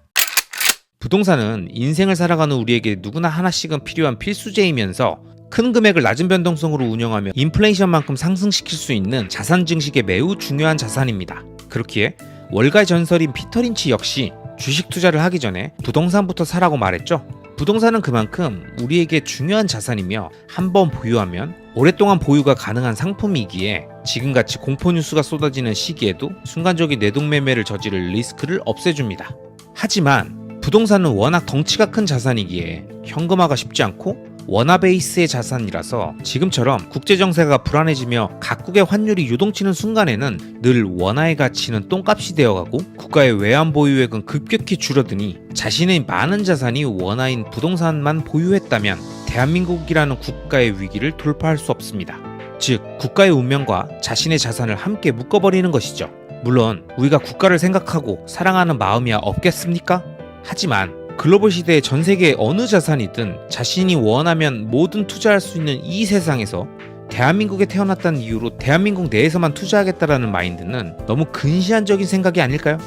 부동산은 인생을 살아가는 우리에게 누구나 하나씩은 필요한 필수제이면서 큰 금액을 낮은 변동성으로 운영하며 인플레이션만큼 상승시킬 수 있는 자산 증식에 매우 중요한 자산입니다. 그렇기에 월가의 전설인 피터 린치 역시 주식 투자를 하기 전에 부동산부터 사라고 말했죠. 부동산은 그만큼 우리에게 중요한 자산이며 한번 보유하면 오랫동안 보유가 가능한 상품이기에 지금같이 공포 뉴스가 쏟아지는 시기에도 순간적인 내동매매를 저지를 리스크를 없애줍니다. 하지만 부동산은 워낙 덩치가 큰 자산이기에 현금화가 쉽지 않고 원화 베이스의 자산이라서 지금처럼 국제정세가 불안해지며 각국의 환율이 요동치는 순간에는 늘 원화의 가치는 똥값이 되어가고 국가의 외환 보유액은 급격히 줄어드니 자신의 많은 자산이 원화인 부동산만 보유했다면 대한민국이라는 국가의 위기를 돌파할 수 없습니다. 즉 국가의 운명과 자신의 자산을 함께 묶어버리는 것이죠. 물론 우리가 국가를 생각하고 사랑하는 마음이야 없겠습니까? 하지만 글로벌 시대의 전 세계의 어느 자산이든 자신이 원하면 뭐든 투자할 수 있는 이 세상에서 대한민국에 태어났다는 이유로 대한민국 내에서만 투자하겠다라는 마인드는 너무 근시안적인 생각이 아닐까요?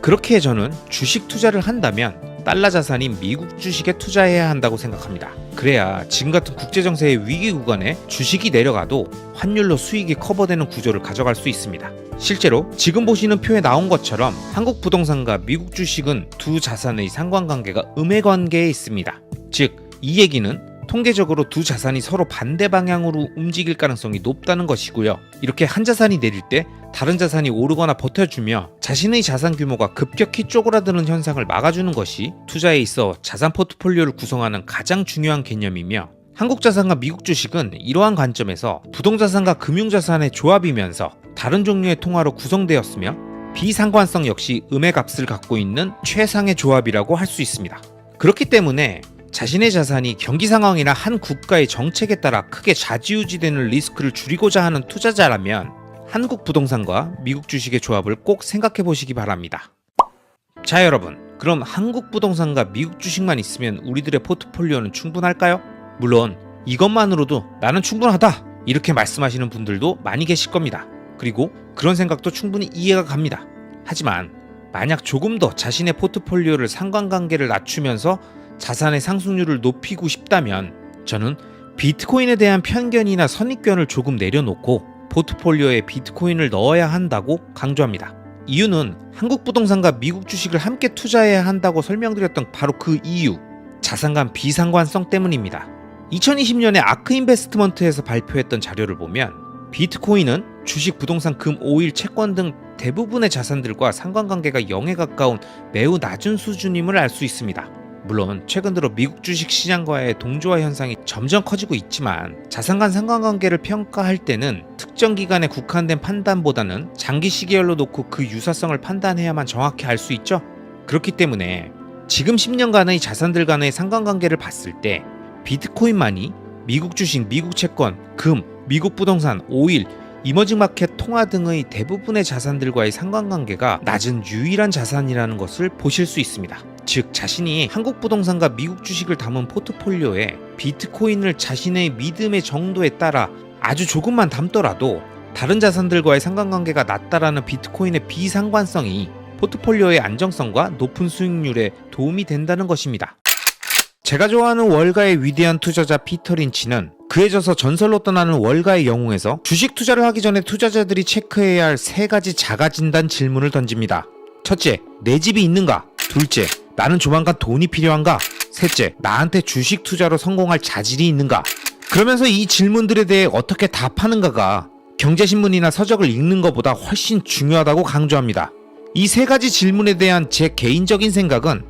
그렇게 저는 주식 투자를 한다면 달러 자산인 미국 주식에 투자해야 한다고 생각합니다. 그래야 지금 같은 국제정세의 위기 구간에 주식이 내려가도 환율로 수익이 커버되는 구조를 가져갈 수 있습니다. 실제로 지금 보시는 표에 나온 것처럼 한국 부동산과 미국 주식은 두 자산의 상관관계가 음해관계에 있습니다. 즉, 이 얘기는 통계적으로 두 자산이 서로 반대 방향으로 움직일 가능성이 높다는 것이고요. 이렇게 한 자산이 내릴 때 다른 자산이 오르거나 버텨주며 자신의 자산 규모가 급격히 쪼그라드는 현상을 막아주는 것이 투자에 있어 자산 포트폴리오를 구성하는 가장 중요한 개념이며, 한국 자산과 미국 주식은 이러한 관점에서 부동자산과 금융자산의 조합이면서 다른 종류의 통화로 구성되었으며 비상관성 역시 음의 값을 갖고 있는 최상의 조합이라고 할 수 있습니다. 그렇기 때문에 자신의 자산이 경기 상황이나 한 국가의 정책에 따라 크게 좌지우지되는 리스크를 줄이고자 하는 투자자라면 한국 부동산과 미국 주식의 조합을 꼭 생각해 보시기 바랍니다. 자 여러분, 그럼 한국 부동산과 미국 주식만 있으면 우리들의 포트폴리오는 충분할까요? 물론 이것만으로도 나는 충분하다 이렇게 말씀하시는 분들도 많이 계실 겁니다. 그리고 그런 생각도 충분히 이해가 갑니다. 하지만 만약 조금 더 자신의 포트폴리오를 상관관계를 낮추면서 자산의 상승률을 높이고 싶다면 저는 비트코인에 대한 편견이나 선입견을 조금 내려놓고 포트폴리오에 비트코인을 넣어야 한다고 강조합니다. 이유는 한국 부동산과 미국 주식을 함께 투자해야 한다고 설명드렸던 바로 그 이유, 자산 간 비상관성 때문입니다. 2020년에 아크 인베스트먼트에서 발표했던 자료를 보면 비트코인은 주식, 부동산, 금, 오일, 채권 등 대부분의 자산들과 상관관계가 0에 가까운 매우 낮은 수준임을 알 수 있습니다. 물론 최근 들어 미국 주식 시장과의 동조화 현상이 점점 커지고 있지만 자산 간 상관관계를 평가할 때는 특정 기간에 국한된 판단보다는 장기 시계열로 놓고 그 유사성을 판단해야만 정확히 알 수 있죠. 그렇기 때문에 지금 10년간의 자산들 간의 상관관계를 봤을 때 비트코인만이 미국 주식, 미국 채권, 금, 미국 부동산, 오일, 이머징 마켓 통화 등의 대부분의 자산들과의 상관관계가 낮은 유일한 자산이라는 것을 보실 수 있습니다. 즉 자신이 한국 부동산과 미국 주식을 담은 포트폴리오에 비트코인을 자신의 믿음의 정도에 따라 아주 조금만 담더라도 다른 자산들과의 상관관계가 낮다라는 비트코인의 비상관성이 포트폴리오의 안정성과 높은 수익률에 도움이 된다는 것입니다. 제가 좋아하는 월가의 위대한 투자자 피터 린치는 그에 져서 전설로 떠나는 월가의 영웅에서 주식 투자를 하기 전에 투자자들이 체크해야 할 3가지 자가진단 질문을 던집니다. 첫째, 내 집이 있는가? 둘째, 나는 조만간 돈이 필요한가? 셋째, 나한테 주식 투자로 성공할 자질이 있는가? 그러면서 이 질문들에 대해 어떻게 답하는가가 경제신문이나 서적을 읽는 것보다 훨씬 중요하다고 강조합니다. 이 3가지 질문에 대한 제 개인적인 생각은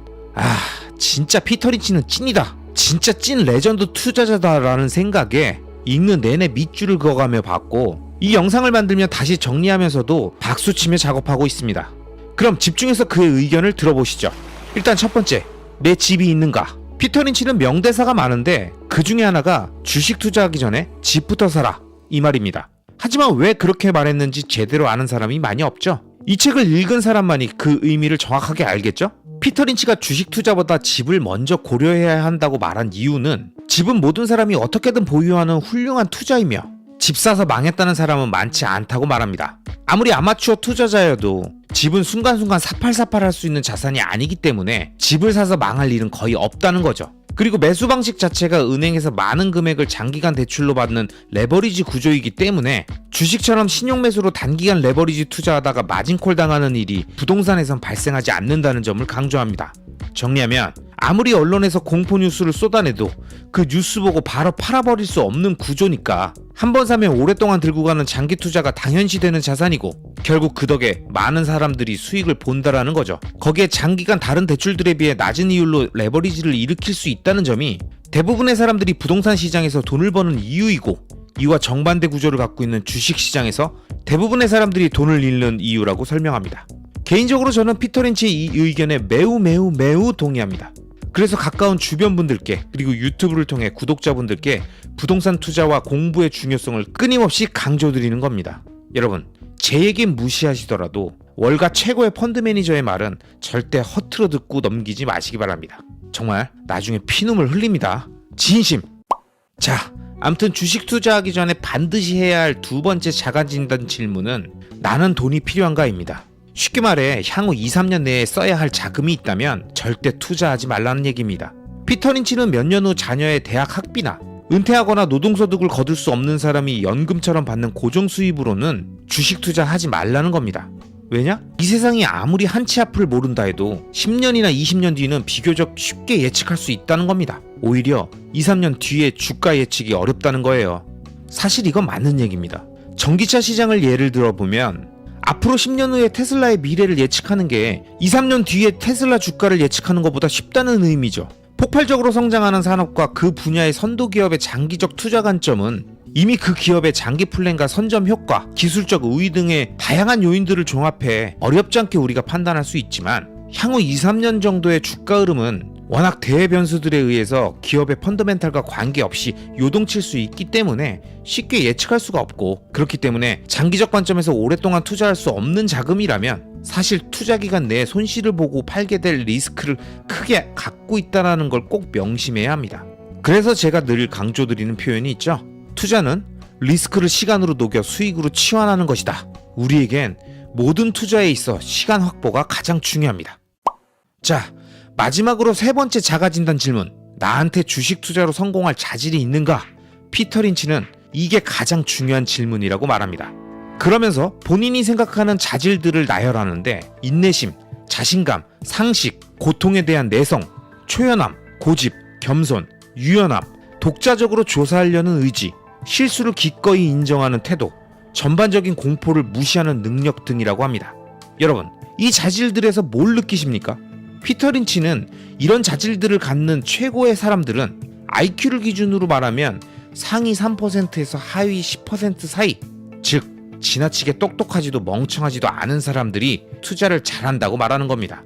진짜 피터 린치는 찐이다. 진짜 찐 레전드 투자자다라는 생각에 읽는 내내 밑줄을 그어가며 봤고 이 영상을 만들며 다시 정리하면서도 박수치며 작업하고 있습니다. 그럼 집중해서 그의 의견을 들어보시죠. 일단 첫 번째, 내 집이 있는가? 피터 린치는 명대사가 많은데 그 중에 하나가 주식 투자하기 전에 집부터 사라 이 말입니다. 하지만 왜 그렇게 말했는지 제대로 아는 사람이 많이 없죠. 이 책을 읽은 사람만이 그 의미를 정확하게 알겠죠? 피터 린치가 주식 투자보다 집을 먼저 고려해야 한다고 말한 이유는 집은 모든 사람이 어떻게든 보유하는 훌륭한 투자이며 집 사서 망했다는 사람은 많지 않다고 말합니다. 아무리 아마추어 투자자여도 집은 순간순간 사팔사팔할 수 있는 자산이 아니기 때문에 집을 사서 망할 일은 거의 없다는 거죠. 그리고 매수 방식 자체가 은행에서 많은 금액을 장기간 대출로 받는 레버리지 구조이기 때문에 주식처럼 신용 매수로 단기간 레버리지 투자하다가 마진콜 당하는 일이 부동산에선 발생하지 않는다는 점을 강조합니다. 정리하면 아무리 언론에서 공포 뉴스를 쏟아내도 그 뉴스 보고 바로 팔아버릴 수 없는 구조니까 한번 사면 오랫동안 들고 가는 장기 투자가 당연시되는 자산이고 결국 그 덕에 많은 사람들이 수익을 본다라는 거죠. 거기에 장기간 다른 대출들에 비해 낮은 이율로 레버리지를 일으킬 수 있다는 점이 대부분의 사람들이 부동산 시장에서 돈을 버는 이유이고 이와 정반대 구조를 갖고 있는 주식 시장에서 대부분의 사람들이 돈을 잃는 이유라고 설명합니다. 개인적으로 저는 피터 린치의 이 의견에 매우 동의합니다. 그래서 가까운 주변 분들께 그리고 유튜브를 통해 구독자분들께 부동산 투자와 공부의 중요성을 끊임없이 강조드리는 겁니다. 여러분, 제 얘기 무시하시더라도 월가 최고의 펀드 매니저의 말은 절대 허투루 듣고 넘기지 마시기 바랍니다. 정말 나중에 피눈물 흘립니다. 진심! 자, 아무튼 주식 투자하기 전에 반드시 해야 할 2번째 자가진단 질문은 나는 돈이 필요한가입니다. 쉽게 말해 향후 2-3년 내에 써야 할 자금이 있다면 절대 투자하지 말라는 얘기입니다. 피터 린치는 몇 년 후 자녀의 대학 학비나 은퇴하거나 노동소득을 거둘 수 없는 사람이 연금처럼 받는 고정수입으로는 주식 투자하지 말라는 겁니다. 왜냐? 이 세상이 아무리 한치 앞을 모른다 해도 10년이나 20년 뒤는 비교적 쉽게 예측할 수 있다는 겁니다. 오히려 2-3년 뒤에 주가 예측이 어렵다는 거예요. 사실 이건 맞는 얘기입니다. 전기차 시장을 예를 들어보면 앞으로 10년 후에 테슬라의 미래를 예측하는 게 2-3년 뒤에 테슬라 주가를 예측하는 것보다 쉽다는 의미죠. 폭발적으로 성장하는 산업과 그 분야의 선도 기업의 장기적 투자 관점은 이미 그 기업의 장기 플랜과 선점 효과, 기술적 우위 등의 다양한 요인들을 종합해 어렵지 않게 우리가 판단할 수 있지만 향후 2-3년 정도의 주가 흐름은 워낙 대변수들에 의해서 기업의 펀더멘탈과 관계없이 요동칠 수 있기 때문에 쉽게 예측할 수가 없고 그렇기 때문에 장기적 관점에서 오랫동안 투자할 수 없는 자금이라면 사실 투자 기간 내에 손실을 보고 팔게 될 리스크를 크게 갖고 있다는 걸 꼭 명심해야 합니다. 그래서 제가 늘 강조드리는 표현이 있죠. 투자는 리스크를 시간으로 녹여 수익으로 치환하는 것이다. 우리에겐 모든 투자에 있어 시간 확보가 가장 중요합니다. 자, 마지막으로 세 번째 자가진단 질문. 나한테 주식 투자로 성공할 자질이 있는가? 피터 린치는 이게 가장 중요한 질문이라고 말합니다. 그러면서 본인이 생각하는 자질들을 나열하는데 인내심, 자신감, 상식, 고통에 대한 내성, 초연함, 고집, 겸손, 유연함, 독자적으로 조사하려는 의지, 실수를 기꺼이 인정하는 태도, 전반적인 공포를 무시하는 능력 등이라고 합니다. 여러분, 이 자질들에서 뭘 느끼십니까? 피터 린치는 이런 자질들을 갖는 최고의 사람들은 IQ를 기준으로 말하면 상위 3%에서 하위 10% 사이, 즉 지나치게 똑똑하지도 멍청하지도 않은 사람들이 투자를 잘한다고 말하는 겁니다.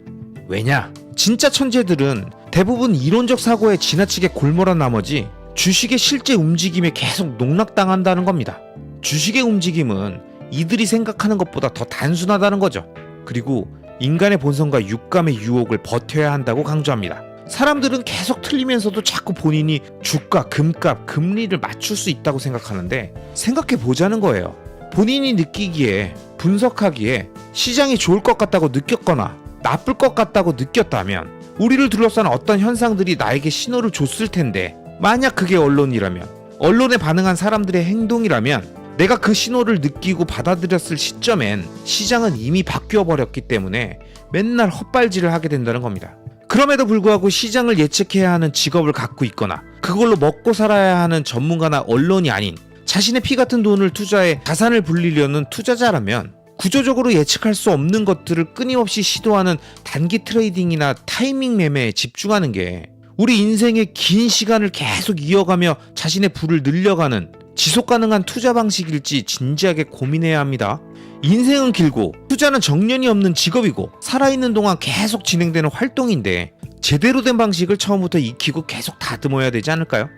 왜냐? 진짜 천재들은 대부분 이론적 사고에 지나치게 골몰한 나머지 주식의 실제 움직임에 계속 농락당한다는 겁니다. 주식의 움직임은 이들이 생각하는 것보다 더 단순하다는 거죠. 그리고 인간의 본성과 육감의 유혹을 버텨야 한다고 강조합니다. 사람들은 계속 틀리면서도 자꾸 본인이 주가, 금값, 금리를 맞출 수 있다고 생각하는데 생각해 보자는 거예요. 본인이 느끼기에, 분석하기에 시장이 좋을 것 같다고 느꼈거나 나쁠 것 같다고 느꼈다면 우리를 둘러싼 어떤 현상들이 나에게 신호를 줬을 텐데 만약 그게 언론이라면, 언론에 반응한 사람들의 행동이라면 내가 그 신호를 느끼고 받아들였을 시점엔 시장은 이미 바뀌어 버렸기 때문에 맨날 헛발질을 하게 된다는 겁니다. 그럼에도 불구하고 시장을 예측해야 하는 직업을 갖고 있거나 그걸로 먹고 살아야 하는 전문가나 언론이 아닌 자신의 피 같은 돈을 투자해 자산을 불리려는 투자자라면 구조적으로 예측할 수 없는 것들을 끊임없이 시도하는 단기 트레이딩이나 타이밍 매매에 집중하는 게 우리 인생의 긴 시간을 계속 이어가며 자신의 부를 늘려가는 지속 가능한 투자 방식일지 진지하게 고민해야 합니다. 인생은 길고 투자는 정년이 없는 직업이고 살아있는 동안 계속 진행되는 활동인데 제대로 된 방식을 처음부터 익히고 계속 다듬어야 되지 않을까요?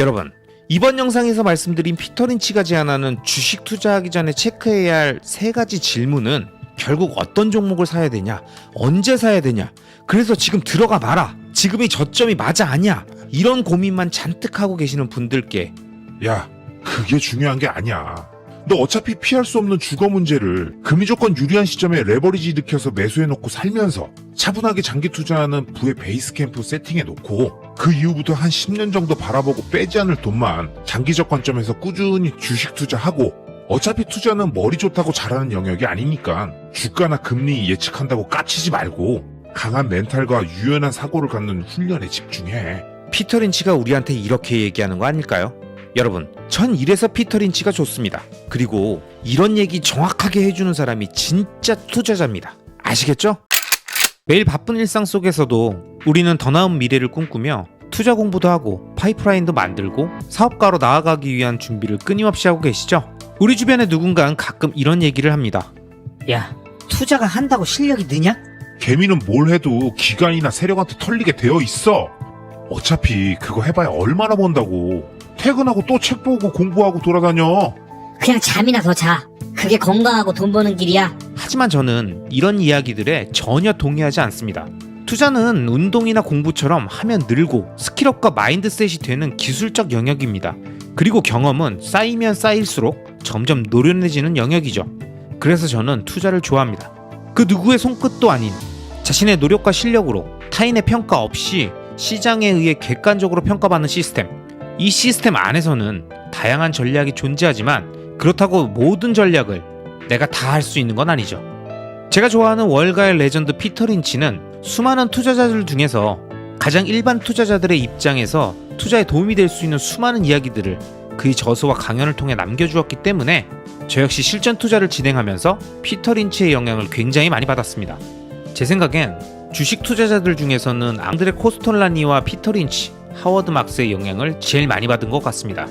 여러분, 이번 영상에서 말씀드린 피터 린치가 제안하는 주식 투자하기 전에 체크해야 할 3가지 질문은 결국 어떤 종목을 사야 되냐, 언제 사야 되냐, 그래서 지금 들어가 봐라, 지금이 저점이 맞아 아니야, 이런 고민만 잔뜩 하고 계시는 분들께 야, 그게 중요한 게 아니야. 너 어차피 피할 수 없는 주거 문제를 금리 조건 유리한 시점에 레버리지 일으켜서 매수해놓고 살면서 차분하게 장기 투자하는 부의 베이스 캠프 세팅해놓고 그 이후부터 한 10년 정도 바라보고 빼지 않을 돈만 장기적 관점에서 꾸준히 주식 투자하고 어차피 투자는 머리 좋다고 잘하는 영역이 아니니까 주가나 금리 예측한다고 까치지 말고 강한 멘탈과 유연한 사고를 갖는 훈련에 집중해. 피터 린치가 우리한테 이렇게 얘기하는 거 아닐까요? 여러분, 전 이래서 피터 린치가 좋습니다. 그리고 이런 얘기 정확하게 해주는 사람이 진짜 투자자입니다. 아시겠죠? 매일 바쁜 일상 속에서도 우리는 더 나은 미래를 꿈꾸며 투자 공부도 하고 파이프라인도 만들고 사업가로 나아가기 위한 준비를 끊임없이 하고 계시죠? 우리 주변의 누군가는 가끔 이런 얘기를 합니다. 야, 투자가 한다고 실력이 느냐? 개미는 뭘 해도 기관이나 세력한테 털리게 되어 있어. 어차피 그거 해봐야 얼마나 번다고. 퇴근하고 또 책 보고 공부하고 돌아다녀. 그냥 잠이나 더 자. 그게 건강하고 돈 버는 길이야. 하지만 저는 이런 이야기들에 전혀 동의하지 않습니다. 투자는 운동이나 공부처럼 하면 늘고 스킬업과 마인드셋이 되는 기술적 영역입니다. 그리고 경험은 쌓이면 쌓일수록 점점 노련해지는 영역이죠. 그래서 저는 투자를 좋아합니다. 그 누구의 손끝도 아닌 자신의 노력과 실력으로 타인의 평가 없이 시장에 의해 객관적으로 평가받는 시스템. 이 시스템 안에서는 다양한 전략이 존재하지만 그렇다고 모든 전략을 내가 다 할 수 있는 건 아니죠. 제가 좋아하는 월가의 레전드 피터 린치는 수많은 투자자들 중에서 가장 일반 투자자들의 입장에서 투자에 도움이 될 수 있는 수많은 이야기들을 그의 저서와 강연을 통해 남겨주었기 때문에 저 역시 실전 투자를 진행하면서 피터 린치의 영향을 굉장히 많이 받았습니다. 제 생각엔 주식 투자자들 중에서는 앙드레 코스톨라니와 피터 린치, 하워드 막스의 영향을 제일 많이 받은 것 같습니다.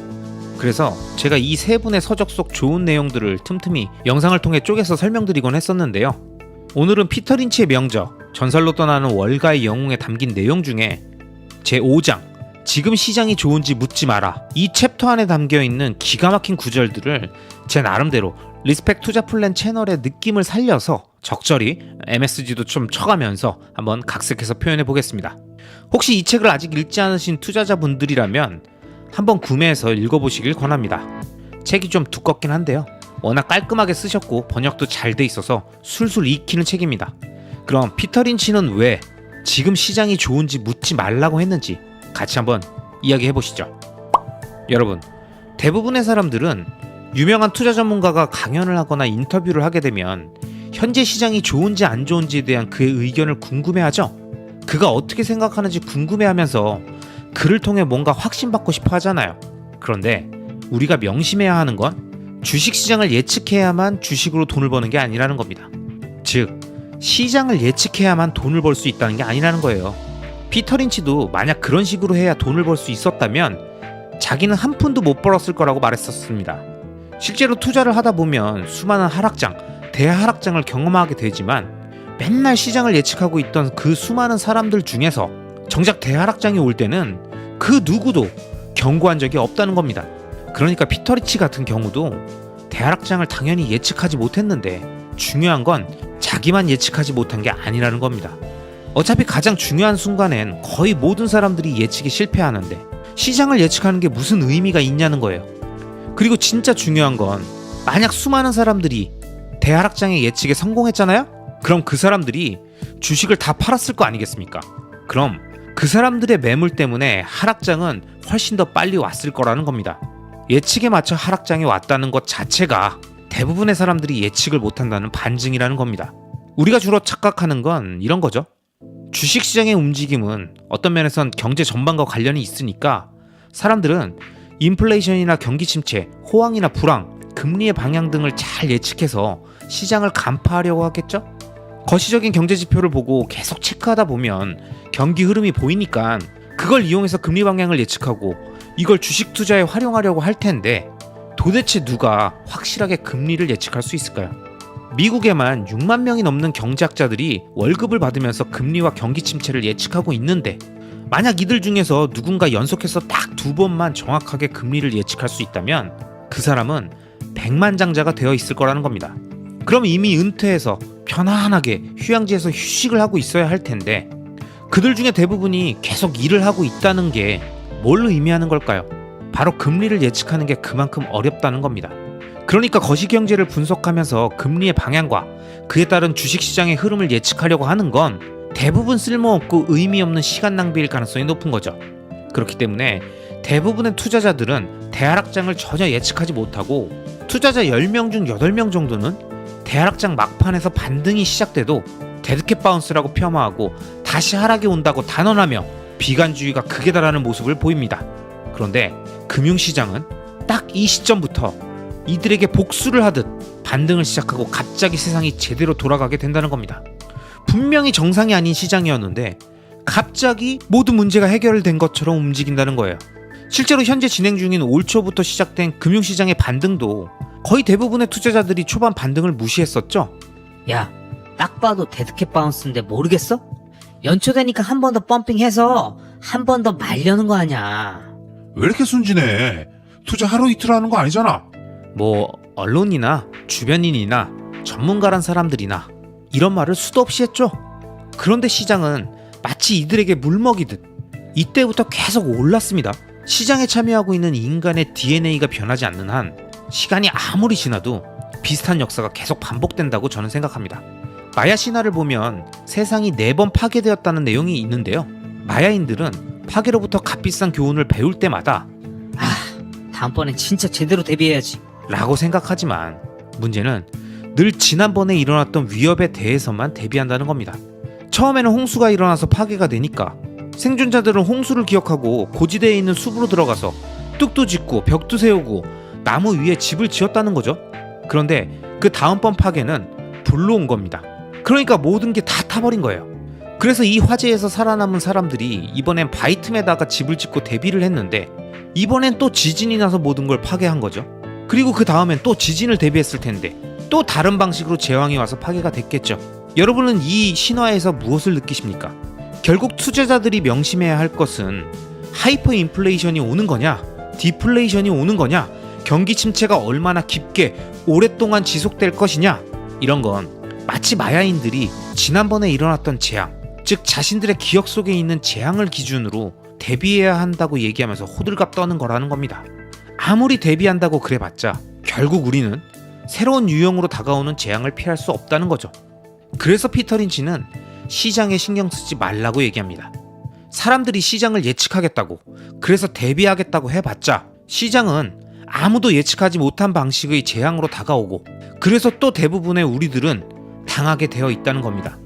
그래서 제가 이 세 분의 서적 속 좋은 내용들을 틈틈이 영상을 통해 쪼개서 설명드리곤 했었는데요. 오늘은 피터 린치의 명저, 전설로 떠나는 월가의 영웅에 담긴 내용 중에 제5장, 지금 시장이 좋은지 묻지 마라, 이 챕터 안에 담겨있는 기가 막힌 구절들을 제 나름대로 리스펙 투자 플랜 채널의 느낌을 살려서 적절히 MSG도 좀 쳐가면서 한번 각색해서 표현해 보겠습니다. 혹시 이 책을 아직 읽지 않으신 투자자분들이라면 한번 구매해서 읽어보시길 권합니다. 책이 좀 두껍긴 한데요. 워낙 깔끔하게 쓰셨고 번역도 잘 돼 있어서 술술 익히는 책입니다. 그럼 피터 린치는 왜 지금 시장이 좋은지 묻지 말라고 했는지 같이 한번 이야기해 보시죠. 여러분, 대부분의 사람들은 유명한 투자 전문가가 강연을 하거나 인터뷰를 하게 되면 현재 시장이 좋은지 안 좋은지에 대한 그의 의견을 궁금해하죠. 그가 어떻게 생각하는지 궁금해하면서 그를 통해 뭔가 확신받고 싶어 하잖아요. 그런데 우리가 명심해야 하는 건 주식시장을 예측해야만 주식으로 돈을 버는 게 아니라는 겁니다. 즉, 시장을 예측해야만 돈을 벌 수 있다는 게 아니라는 거예요. 피터 린치도 만약 그런 식으로 해야 돈을 벌 수 있었다면 자기는 한 푼도 못 벌었을 거라고 말했었습니다. 실제로 투자를 하다 보면 수많은 하락장, 대하락장을 경험하게 되지만 맨날 시장을 예측하고 있던 그 수많은 사람들 중에서 정작 대하락장이 올 때는 그 누구도 경고한 적이 없다는 겁니다. 그러니까 피터 린치 같은 경우도 대하락장을 당연히 예측하지 못했는데 중요한 건 자기만 예측하지 못한 게 아니라는 겁니다. 어차피 가장 중요한 순간엔 거의 모든 사람들이 예측에 실패하는데 시장을 예측하는 게 무슨 의미가 있냐는 거예요. 그리고 진짜 중요한 건 만약 수많은 사람들이 대하락장의 예측에 성공했잖아요? 그럼 그 사람들이 주식을 다 팔았을 거 아니겠습니까? 그럼 그 사람들의 매물 때문에 하락장은 훨씬 더 빨리 왔을 거라는 겁니다. 예측에 맞춰 하락장이 왔다는 것 자체가 대부분의 사람들이 예측을 못한다는 반증이라는 겁니다. 우리가 주로 착각하는 건 이런 거죠. 주식시장의 움직임은 어떤 면에선 경제 전반과 관련이 있으니까 사람들은 인플레이션이나 경기 침체, 호황이나 불황, 금리의 방향 등을 잘 예측해서 시장을 간파하려고 하겠죠? 거시적인 경제 지표를 보고 계속 체크하다 보면 경기 흐름이 보이니까 그걸 이용해서 금리 방향을 예측하고 이걸 주식 투자에 활용하려고 할 텐데 도대체 누가 확실하게 금리를 예측할 수 있을까요? 미국에만 6만 명이 넘는 경제학자들이 월급을 받으면서 금리와 경기 침체를 예측하고 있는데 만약 이들 중에서 누군가 연속해서 딱 2번만 정확하게 금리를 예측할 수 있다면 그 사람은 백만장자가 되어 있을 거라는 겁니다. 그럼 이미 은퇴해서 편안하게 휴양지에서 휴식을 하고 있어야 할 텐데 그들 중에 대부분이 계속 일을 하고 있다는 게 뭘 의미하는 걸까요? 바로 금리를 예측하는 게 그만큼 어렵다는 겁니다. 그러니까 거시경제를 분석하면서 금리의 방향과 그에 따른 주식시장의 흐름을 예측하려고 하는 건 대부분 쓸모없고 의미 없는 시간 낭비일 가능성이 높은 거죠. 그렇기 때문에 대부분의 투자자들은 대하락장을 전혀 예측하지 못하고 투자자 10명 중 8명 정도는 대하락장 막판에서 반등이 시작돼도 데드캣 바운스라고 폄하하고 다시 하락이 온다고 단언하며 비관주의가 극에 달하는 모습을 보입니다. 그런데 금융시장은 딱 이 시점부터 이들에게 복수를 하듯 반등을 시작하고 갑자기 세상이 제대로 돌아가게 된다는 겁니다. 분명히 정상이 아닌 시장이었는데 갑자기 모든 문제가 해결된 것처럼 움직인다는 거예요. 실제로 현재 진행 중인 올 초부터 시작된 금융시장의 반등도 거의 대부분의 투자자들이 초반 반등을 무시했었죠. 야, 딱 봐도 데드캣 바운스인데 모르겠어? 연초되니까 한 번 더 펌핑해서 한 번 더 말려는 거 아니야. 왜 이렇게 순진해? 투자 하루 이틀 하는 거 아니잖아. 뭐 언론이나 주변인이나 전문가란 사람들이나 이런 말을 수도 없이 했죠. 그런데 시장은 마치 이들에게 물먹이듯 이때부터 계속 올랐습니다. 시장에 참여하고 있는 인간의 DNA가 변하지 않는 한 시간이 아무리 지나도 비슷한 역사가 계속 반복된다고 저는 생각합니다. 마야 신화를 보면 세상이 4번 파괴되었다는 내용이 있는데요. 마야인들은 파괴로부터 값비싼 교훈을 배울 때마다 다음번엔 진짜 제대로 대비해야지. 라고 생각하지만 문제는 늘 지난번에 일어났던 위협에 대해서만 대비한다는 겁니다. 처음에는 홍수가 일어나서 파괴가 되니까 생존자들은 홍수를 기억하고 고지대에 있는 숲으로 들어가서 뚝도 짓고 벽도 세우고 나무 위에 집을 지었다는 거죠. 그런데 그 다음번 파괴는 불로 온 겁니다. 그러니까 모든 게 다 타버린 거예요. 그래서 이 화재에서 살아남은 사람들이 이번엔 바위틈에다가 집을 짓고 대비를 했는데 이번엔 또 지진이 나서 모든 걸 파괴한 거죠. 그리고 그 다음엔 또 지진을 대비했을 텐데 또 다른 방식으로 재앙이 와서 파괴가 됐겠죠. 여러분은 이 신화에서 무엇을 느끼십니까? 결국 투자자들이 명심해야 할 것은 하이퍼 인플레이션이 오는 거냐, 디플레이션이 오는 거냐, 경기 침체가 얼마나 깊게 오랫동안 지속될 것이냐, 이런 건 마치 마야인들이 지난번에 일어났던 재앙, 즉 자신들의 기억 속에 있는 재앙을 기준으로 대비해야 한다고 얘기하면서 호들갑 떠는 거라는 겁니다. 아무리 대비한다고 그래봤자 결국 우리는 새로운 유형으로 다가오는 재앙을 피할 수 없다는 거죠. 그래서 피터 린치는 시장에 신경 쓰지 말라고 얘기합니다. 사람들이 시장을 예측하겠다고, 그래서 대비하겠다고 해봤자 시장은 아무도 예측하지 못한 방식의 재앙으로 다가오고, 그래서 또 대부분의 우리들은 당하게 되어 있다는 겁니다.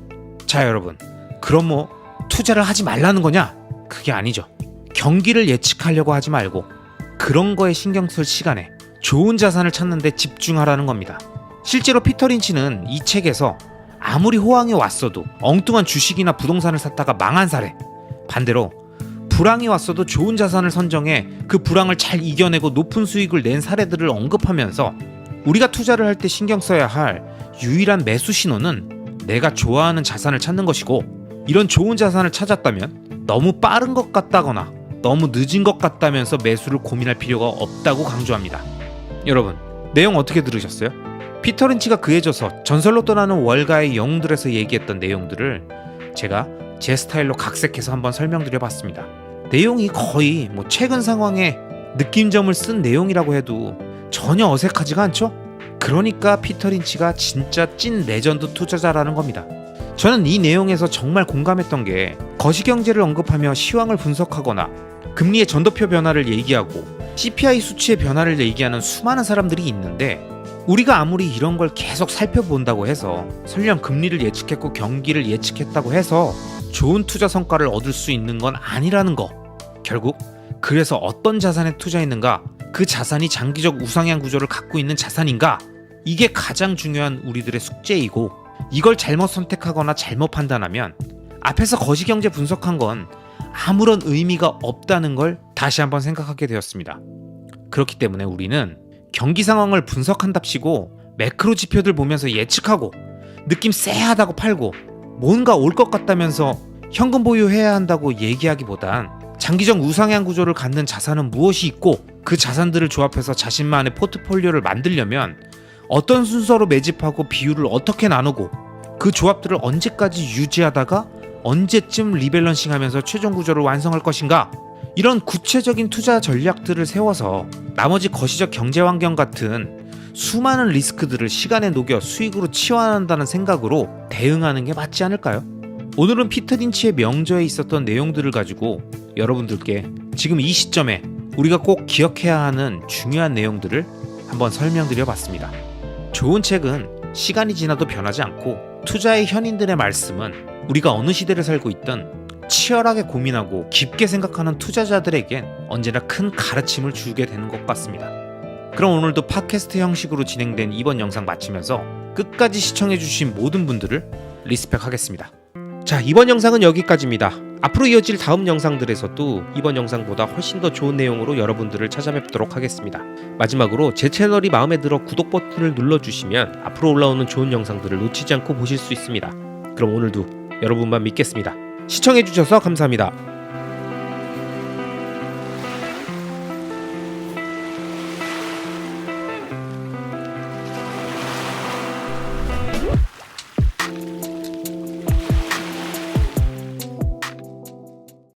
자, 여러분, 그럼 뭐 투자를 하지 말라는 거냐? 그게 아니죠. 경기를 예측하려고 하지 말고 그런 거에 신경 쓸 시간에 좋은 자산을 찾는 데 집중하라는 겁니다. 실제로 피터 린치는 이 책에서 아무리 호황이 왔어도 엉뚱한 주식이나 부동산을 샀다가 망한 사례, 반대로 불황이 왔어도 좋은 자산을 선정해 그 불황을 잘 이겨내고 높은 수익을 낸 사례들을 언급하면서 우리가 투자를 할 때 신경 써야 할 유일한 매수 신호는 내가 좋아하는 자산을 찾는 것이고, 이런 좋은 자산을 찾았다면 너무 빠른 것 같다거나 너무 늦은 것 같다면서 매수를 고민할 필요가 없다고 강조합니다. 여러분, 내용 어떻게 들으셨어요? 피터 린치가 그해져서 전설로 떠나는 월가의 영웅들에서 얘기했던 내용들을 제가 제 스타일로 각색해서 한번 설명드려봤습니다. 내용이 거의 뭐 최근 상황에 느낌점을 쓴 내용이라고 해도 전혀 어색하지가 않죠? 그러니까 피터 린치가 진짜 찐 레전드 투자자라는 겁니다. 저는 이 내용에서 정말 공감했던 게, 거시경제를 언급하며 시황을 분석하거나 금리의 전도표 변화를 얘기하고 CPI 수치의 변화를 얘기하는 수많은 사람들이 있는데, 우리가 아무리 이런 걸 계속 살펴본다고 해서, 설령 금리를 예측했고 경기를 예측했다고 해서 좋은 투자 성과를 얻을 수 있는 건 아니라는 거. 결국 그래서 어떤 자산에 투자했는가, 그 자산이 장기적 우상향 구조를 갖고 있는 자산인가, 이게 가장 중요한 우리들의 숙제이고, 이걸 잘못 선택하거나 잘못 판단하면 앞에서 거시경제 분석한 건 아무런 의미가 없다는 걸 다시 한번 생각하게 되었습니다. 그렇기 때문에 우리는 경기 상황을 분석한답시고 매크로 지표들 보면서 예측하고 느낌 쎄하다고 팔고 뭔가 올 것 같다면서 현금 보유해야 한다고 얘기하기보단, 장기적 우상향 구조를 갖는 자산은 무엇이 있고 그 자산들을 조합해서 자신만의 포트폴리오를 만들려면 어떤 순서로 매집하고 비율을 어떻게 나누고 그 조합들을 언제까지 유지하다가 언제쯤 리밸런싱하면서 최종 구조를 완성할 것인가, 이런 구체적인 투자 전략들을 세워서 나머지 거시적 경제 환경 같은 수많은 리스크들을 시간에 녹여 수익으로 치환한다는 생각으로 대응하는 게 맞지 않을까요? 오늘은 피터 린치의 명저에 있었던 내용들을 가지고 여러분들께 지금 이 시점에 우리가 꼭 기억해야 하는 중요한 내용들을 한번 설명드려 봤습니다. 좋은 책은 시간이 지나도 변하지 않고, 투자의 현인들의 말씀은 우리가 어느 시대를 살고 있든 치열하게 고민하고 깊게 생각하는 투자자들에겐 언제나 큰 가르침을 주게 되는 것 같습니다. 그럼 오늘도 팟캐스트 형식으로 진행된 이번 영상 마치면서 끝까지 시청해주신 모든 분들을 리스펙하겠습니다. 자, 이번 영상은 여기까지입니다. 앞으로 이어질 다음 영상들에서도 이번 영상보다 훨씬 더 좋은 내용으로 여러분들을 찾아뵙도록 하겠습니다. 마지막으로 제 채널이 마음에 들어 구독 버튼을 눌러주시면 앞으로 올라오는 좋은 영상들을 놓치지 않고 보실 수 있습니다. 그럼 오늘도 여러분만 믿겠습니다. 시청해주셔서 감사합니다.